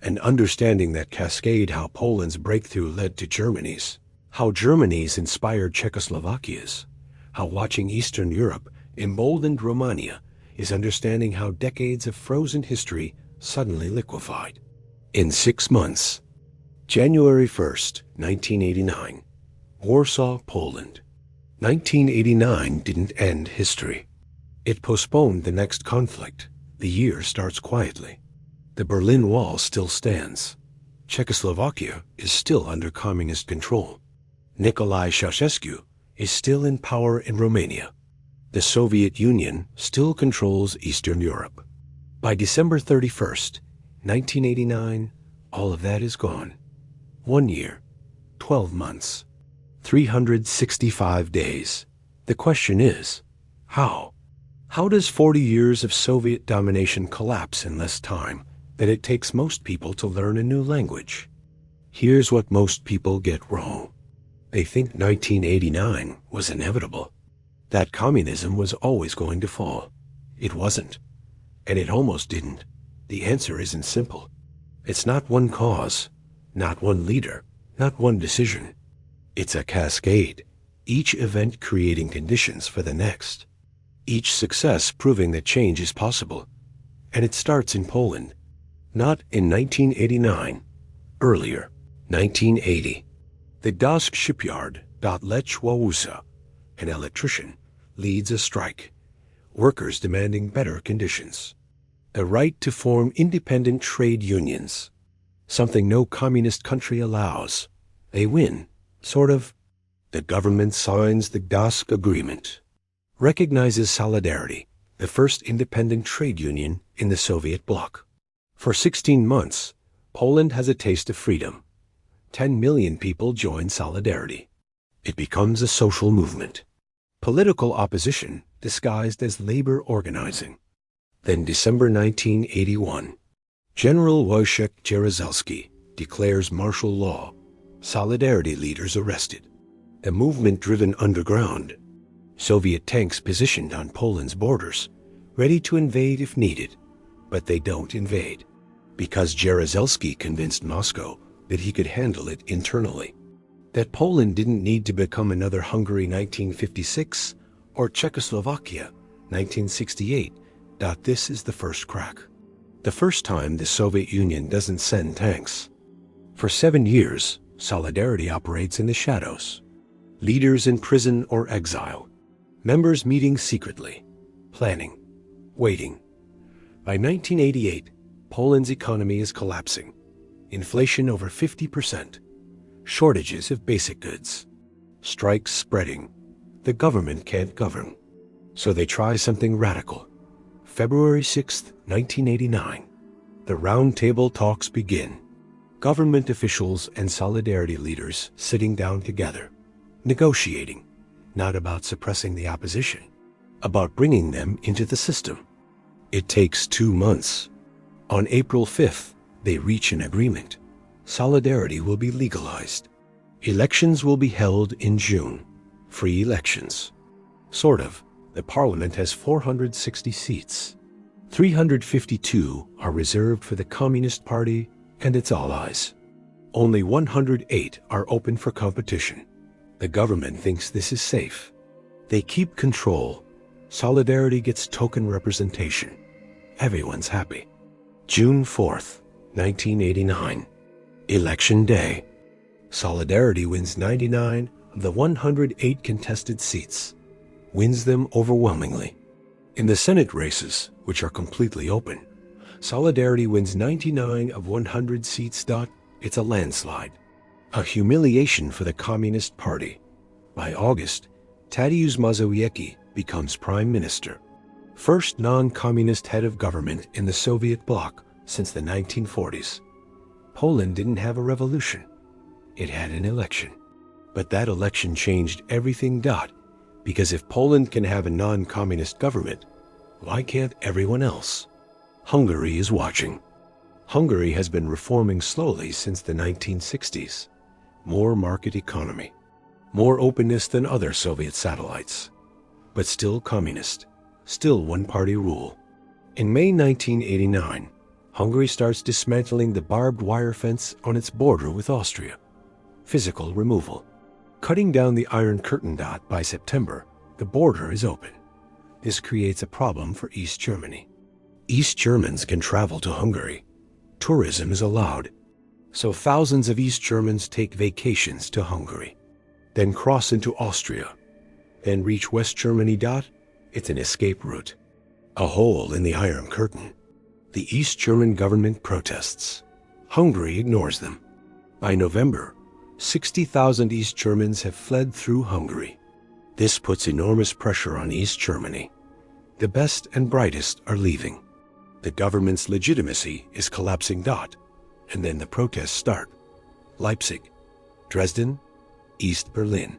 And understanding that cascade, how Poland's breakthrough led to Germany's, how Germany's inspired Czechoslovakia's, how watching Eastern Europe emboldened Romania, is understanding how decades of frozen history suddenly liquefied. In 6 months, January 1st, 1989, Warsaw, Poland. 1989 didn't end history. It postponed the next conflict. The year starts quietly. The Berlin Wall still stands. Czechoslovakia is still under communist control. Nicolae Ceausescu is still in power in Romania. The Soviet Union still controls Eastern Europe. By December 31st, 1989, all of that is gone. 1 year, 12 months, 365 days. The question is, how? How does 40 years of Soviet domination collapse in less time than it takes most people to learn a new language? Here's what most people get wrong. They think 1989 was inevitable, that communism was always going to fall. It wasn't, and it almost didn't. The answer isn't simple. It's not one cause, not one leader, not one decision. It's a cascade, each event creating conditions for the next. Each success proving that change is possible. And it starts in Poland. Not in 1989, earlier, 1980. The Gdańsk shipyard, Lech Wałęsa, an electrician, leads a strike. Workers demanding better conditions. The right to form independent trade unions. Something no communist country allows. They win, sort of. The government signs the Gdańsk Agreement. Recognizes Solidarity, the first independent trade union in the Soviet bloc. For 16 months, Poland has a taste of freedom. 10 million people join Solidarity. It becomes a social movement. Political opposition disguised as labor organizing. Then December 1981, General Wojciech Jaruzelski declares martial law. Solidarity leaders arrested. A movement driven underground. Soviet tanks positioned on Poland's borders, ready to invade if needed. But they don't invade, because Jaruzelski convinced Moscow that he could handle it internally. That Poland didn't need to become another Hungary 1956 or Czechoslovakia 1968. This is the first crack. The first time the Soviet Union doesn't send tanks. For 7 years, Solidarity operates in the shadows. Leaders in prison or exile. Members meeting secretly. Planning. Waiting. By 1988, Poland's economy is collapsing. Inflation over 50%. Shortages of basic goods. Strikes spreading. The government can't govern. So they try something radical. February 6, 1989. The round table talks begin. Government officials and solidarity leaders sitting down together, negotiating, not about suppressing the opposition, about bringing them into the system. It takes 2 months. On April 5th, they reach an agreement. Solidarity will be legalized. Elections will be held in June. Free elections. Sort of. The parliament has 460 seats. 352 are reserved for the Communist Party and its allies. Only 108 are open for competition. The government thinks this is safe. They keep control. Solidarity gets token representation. Everyone's happy. June 4th, 1989. Election Day. Solidarity wins 99 of the 108 contested seats. Wins them overwhelmingly. In the Senate races, which are completely open, Solidarity wins 99 of 100 seats. It's a landslide. A humiliation for the Communist Party. By August, Tadeusz Mazowiecki becomes prime minister. First non-communist head of government in the Soviet bloc since the 1940s. Poland didn't have a revolution. It had an election. But that election changed everything. Because if Poland can have a non-communist government, why can't everyone else? Hungary is watching. Hungary has been reforming slowly since the 1960s. More market economy. More openness than other Soviet satellites. But still communist. Still one-party rule. In May 1989, Hungary starts dismantling the barbed wire fence on its border with Austria. Physical removal. Cutting down the Iron Curtain. By September, the border is open. This creates a problem for East Germany. East Germans can travel to Hungary. Tourism is allowed. So thousands of East Germans take vacations to Hungary. Then cross into Austria. Then reach West Germany. It's an escape route. A hole in the Iron Curtain. The East German government protests. Hungary ignores them. By November, 60,000 East Germans have fled through Hungary. This puts enormous pressure on East Germany. The best and brightest are leaving. The government's legitimacy is collapsing. And then the protests start. Leipzig, Dresden, East Berlin.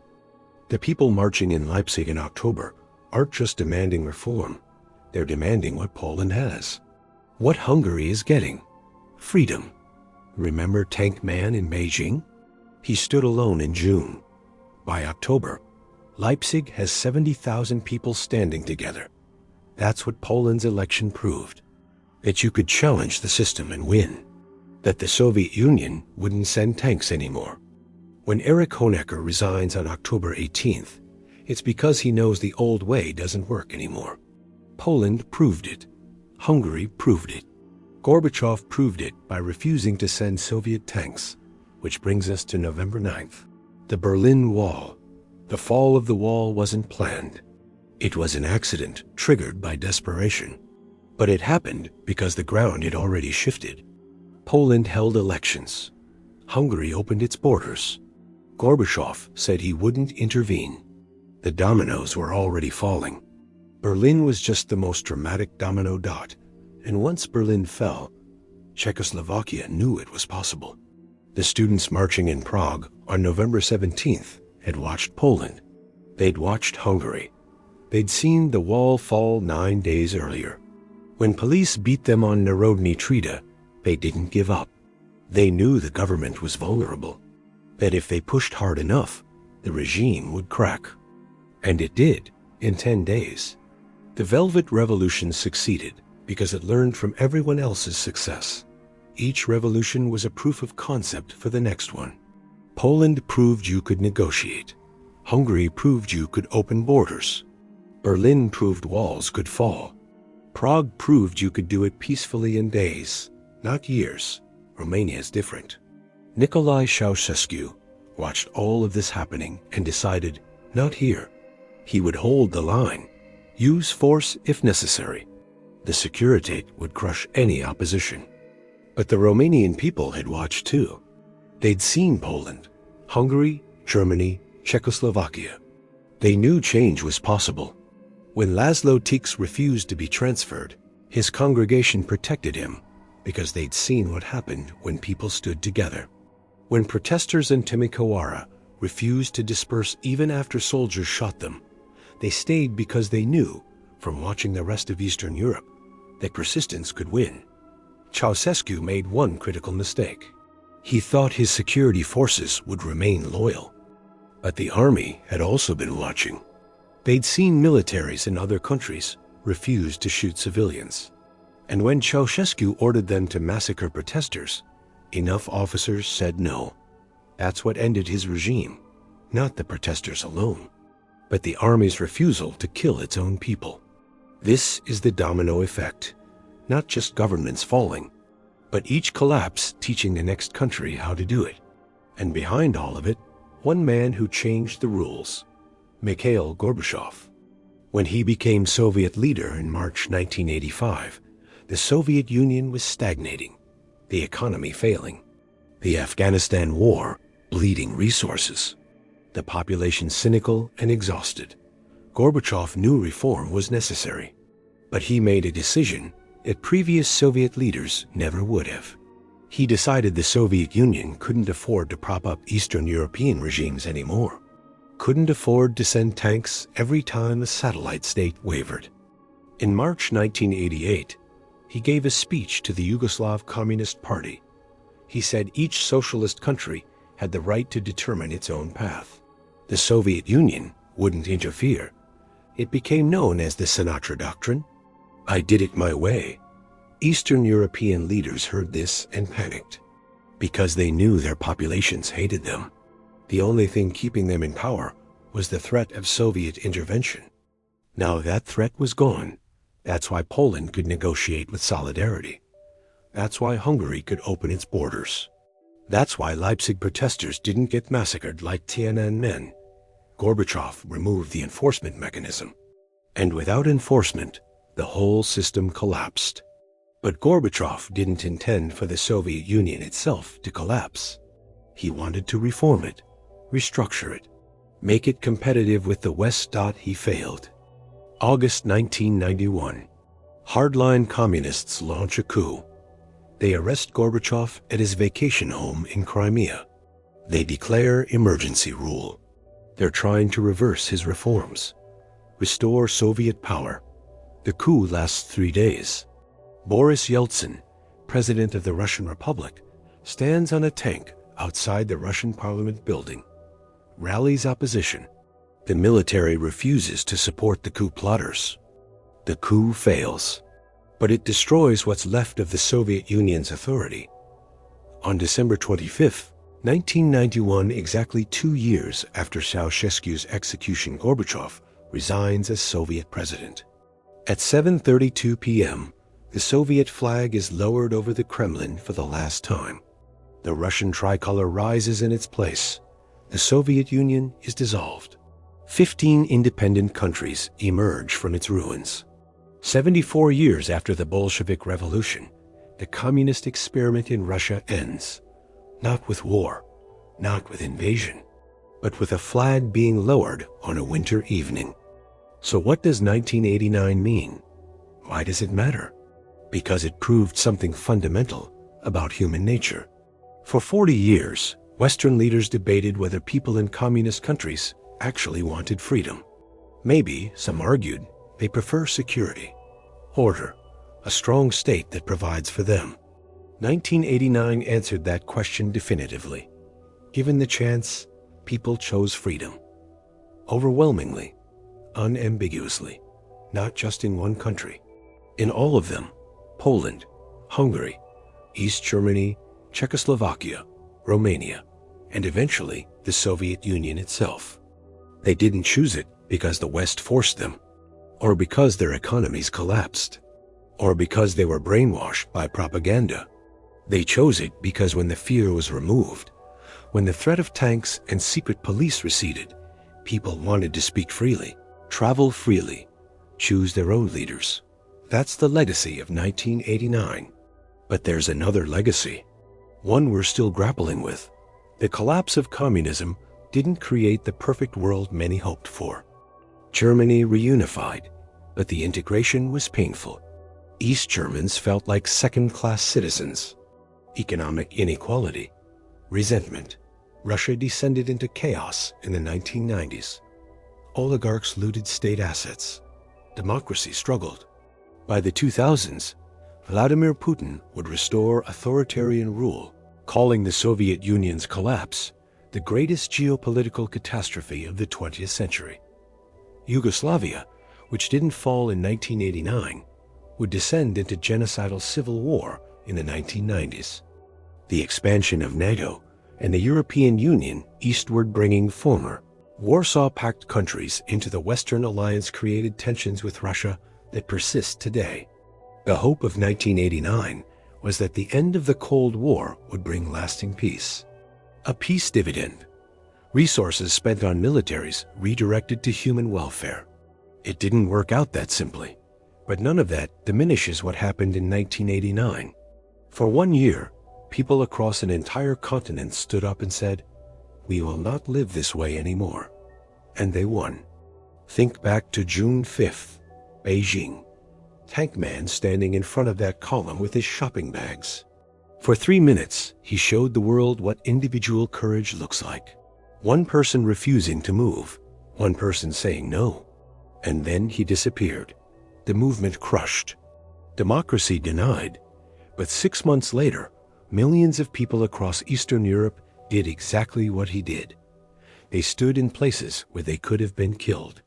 The people marching in Leipzig in October aren't just demanding reform. They're demanding what Poland has. What Hungary is getting. Freedom. Remember Tank Man in Beijing? He stood alone in June. By October, Leipzig has 70,000 people standing together. That's what Poland's election proved. That you could challenge the system and win. That the Soviet Union wouldn't send tanks anymore. When Erich Honecker resigns on October 18th, it's because he knows the old way doesn't work anymore. Poland proved it. Hungary proved it. Gorbachev proved it by refusing to send Soviet tanks, which brings us to November 9th. The Berlin Wall. The fall of the wall wasn't planned. It was an accident triggered by desperation. But it happened because the ground had already shifted. Poland held elections. Hungary opened its borders. Gorbachev said he wouldn't intervene. The dominoes were already falling. Berlin was just the most dramatic domino. And once Berlin fell, Czechoslovakia knew it was possible. The students marching in Prague on November 17th had watched Poland. They'd watched Hungary. They'd seen the wall fall 9 days earlier. When police beat them on Narodny Trida, they didn't give up. They knew the government was vulnerable. That if they pushed hard enough, the regime would crack. And it did, in 10 days. The Velvet Revolution succeeded because it learned from everyone else's success. Each revolution was a proof of concept for the next one. Poland proved you could negotiate. Hungary proved you could open borders. Berlin proved walls could fall. Prague proved you could do it peacefully in days, not years. Romania is different. Nicolae Ceausescu watched all of this happening and decided, not here. He would hold the line, use force if necessary. The Securitate would crush any opposition. But the Romanian people had watched too. They'd seen Poland, Hungary, Germany, Czechoslovakia. They knew change was possible. When Laszlo Tix refused to be transferred, his congregation protected him. because they'd seen what happened when people stood together. When protesters in Timisoara refused to disperse even after soldiers shot them, they stayed because they knew, from watching the rest of Eastern Europe, that persistence could win. Ceausescu made one critical mistake. He thought his security forces would remain loyal. But the army had also been watching. They'd seen militaries in other countries refuse to shoot civilians. And when Ceausescu ordered them to massacre protesters, enough officers said no. That's what ended his regime, not the protesters alone, but the army's refusal to kill its own people. This is the domino effect, not just governments falling, but each collapse teaching the next country how to do it. And behind all of it, one man who changed the rules, Mikhail Gorbachev. When he became Soviet leader in March 1985, the Soviet Union was stagnating, the economy failing, the Afghanistan war bleeding resources, the population cynical and exhausted. Gorbachev knew reform was necessary, but he made a decision that previous Soviet leaders never would have. He decided the Soviet Union couldn't afford to prop up Eastern European regimes anymore, couldn't afford to send tanks every time a satellite state wavered. In March 1988, he gave a speech to the Yugoslav Communist Party. He said each socialist country had the right to determine its own path. The Soviet Union wouldn't interfere. It became known as the Sinatra Doctrine. I did it my way. Eastern European leaders heard this and panicked, because they knew their populations hated them. The only thing keeping them in power was the threat of Soviet intervention. Now that threat was gone. That's why Poland could negotiate with Solidarity. That's why Hungary could open its borders. That's why Leipzig protesters didn't get massacred like Tiananmen. Gorbachev removed the enforcement mechanism. And without enforcement, the whole system collapsed. But Gorbachev didn't intend for the Soviet Union itself to collapse. He wanted to reform it, restructure it, make it competitive with the West. He failed. August 1991. Hardline communists launch a coup. They arrest Gorbachev at his vacation home in Crimea. They declare emergency rule. They're trying to reverse his reforms, restore Soviet power. The coup lasts 3 days. Boris Yeltsin, president of the Russian Republic, stands on a tank outside the Russian parliament building, rallies opposition. The military refuses to support the coup plotters. The coup fails, but it destroys what's left of the Soviet Union's authority. On December 25, 1991, exactly 2 years after Ceausescu's execution, Gorbachev resigns as Soviet president. At 7:32 p.m., the Soviet flag is lowered over the Kremlin for the last time. The Russian tricolor rises in its place. The Soviet Union is dissolved. 15 independent countries emerge from its ruins. 74 years after the Bolshevik Revolution, the communist experiment in Russia ends. Not with war, not with invasion, but with a flag being lowered on a winter evening. So what does 1989 mean? Why does it matter? Because it proved something fundamental about human nature. For 40 years, Western leaders debated whether people in communist countries actually wanted freedom. Maybe, some argued, they prefer security, order, a strong state that provides for them. 1989 answered that question definitively. Given the chance, people chose freedom. Overwhelmingly, unambiguously, not just in one country. In all of them, Poland, Hungary, East Germany, Czechoslovakia, Romania, and eventually the Soviet Union itself. They didn't choose it because the West forced them, or because their economies collapsed, or because they were brainwashed by propaganda. They chose it because when the fear was removed, when the threat of tanks and secret police receded, people wanted to speak freely, travel freely, choose their own leaders. That's the legacy of 1989. But there's another legacy, one we're still grappling with. The collapse of communism didn't create the perfect world many hoped for. Germany reunified, but the integration was painful. East Germans felt like second-class citizens. Economic inequality, resentment. Russia descended into chaos in the 1990s. Oligarchs looted state assets. Democracy struggled. By the 2000s, Vladimir Putin would restore authoritarian rule, calling the Soviet Union's collapse the greatest geopolitical catastrophe of the 20th century. Yugoslavia, which didn't fall in 1989, would descend into genocidal civil war in the 1990s. The expansion of NATO and the European Union eastward, bringing former Warsaw Pact countries into the Western Alliance, created tensions with Russia that persist today. The hope of 1989 was that the end of the Cold War would bring lasting peace. A peace dividend. Resources spent on militaries redirected to human welfare. It didn't work out that simply, but none of that diminishes what happened in 1989. For 1 year, people across an entire continent stood up and said, "We will not live this way anymore." And they won. Think back to June 5th, Beijing. Tank Man standing in front of that column with his shopping bags. For 3 minutes, he showed the world what individual courage looks like. One person refusing to move, one person saying no. And then he disappeared. The movement crushed. Democracy denied. But 6 months later, millions of people across Eastern Europe did exactly what he did. They stood in places where they could have been killed.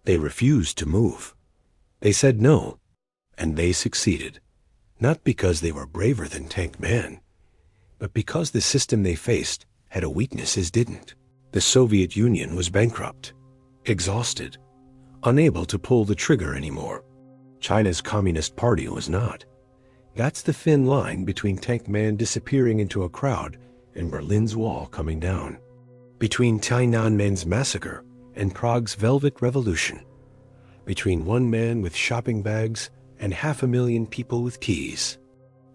They refused to move. They said no, and they succeeded. Not because they were braver than Tank Man, but because the system they faced had a weakness his didn't. The Soviet Union was bankrupt, exhausted, unable to pull the trigger anymore. China's Communist Party was not. That's the thin line between Tank Man disappearing into a crowd and Berlin's Wall coming down. Between Tiananmen's massacre and Prague's Velvet Revolution. Between one man with shopping bags and 500,000 people with keys.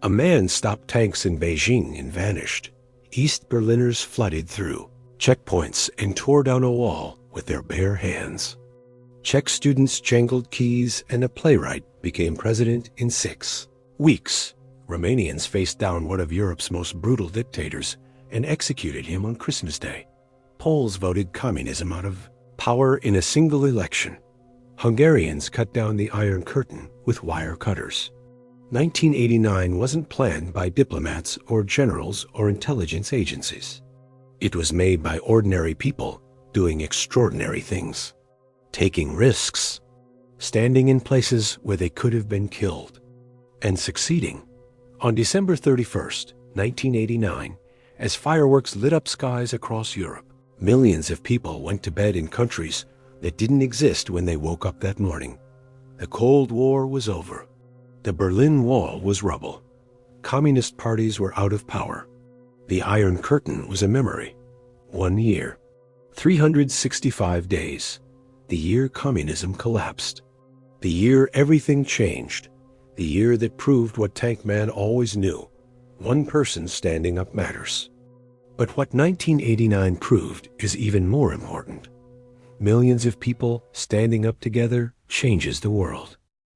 A man stopped tanks in Beijing and vanished. East Berliners flooded through checkpoints and tore down a wall with their bare hands. Czech students jangled keys, and a playwright became president in 6 weeks. Romanians faced down one of Europe's most brutal dictators and executed him on Christmas Day. Poles voted communism out of power in a single election. Hungarians cut down the Iron Curtain with wire cutters. 1989 wasn't planned by diplomats or generals or intelligence agencies. It was made by ordinary people doing extraordinary things, taking risks, standing in places where they could have been killed, and succeeding. On December 31st, 1989, as fireworks lit up skies across Europe, millions of people went to bed in countries that didn't exist when they woke up that morning. The Cold War was over. The Berlin Wall was rubble. Communist parties were out of power. The Iron Curtain was a memory. 1 year. 365 days. The year communism collapsed. The year everything changed. The year that proved what Tank Man always knew. One person standing up matters. But what 1989 proved is even more important. Millions of people standing up together changes the world.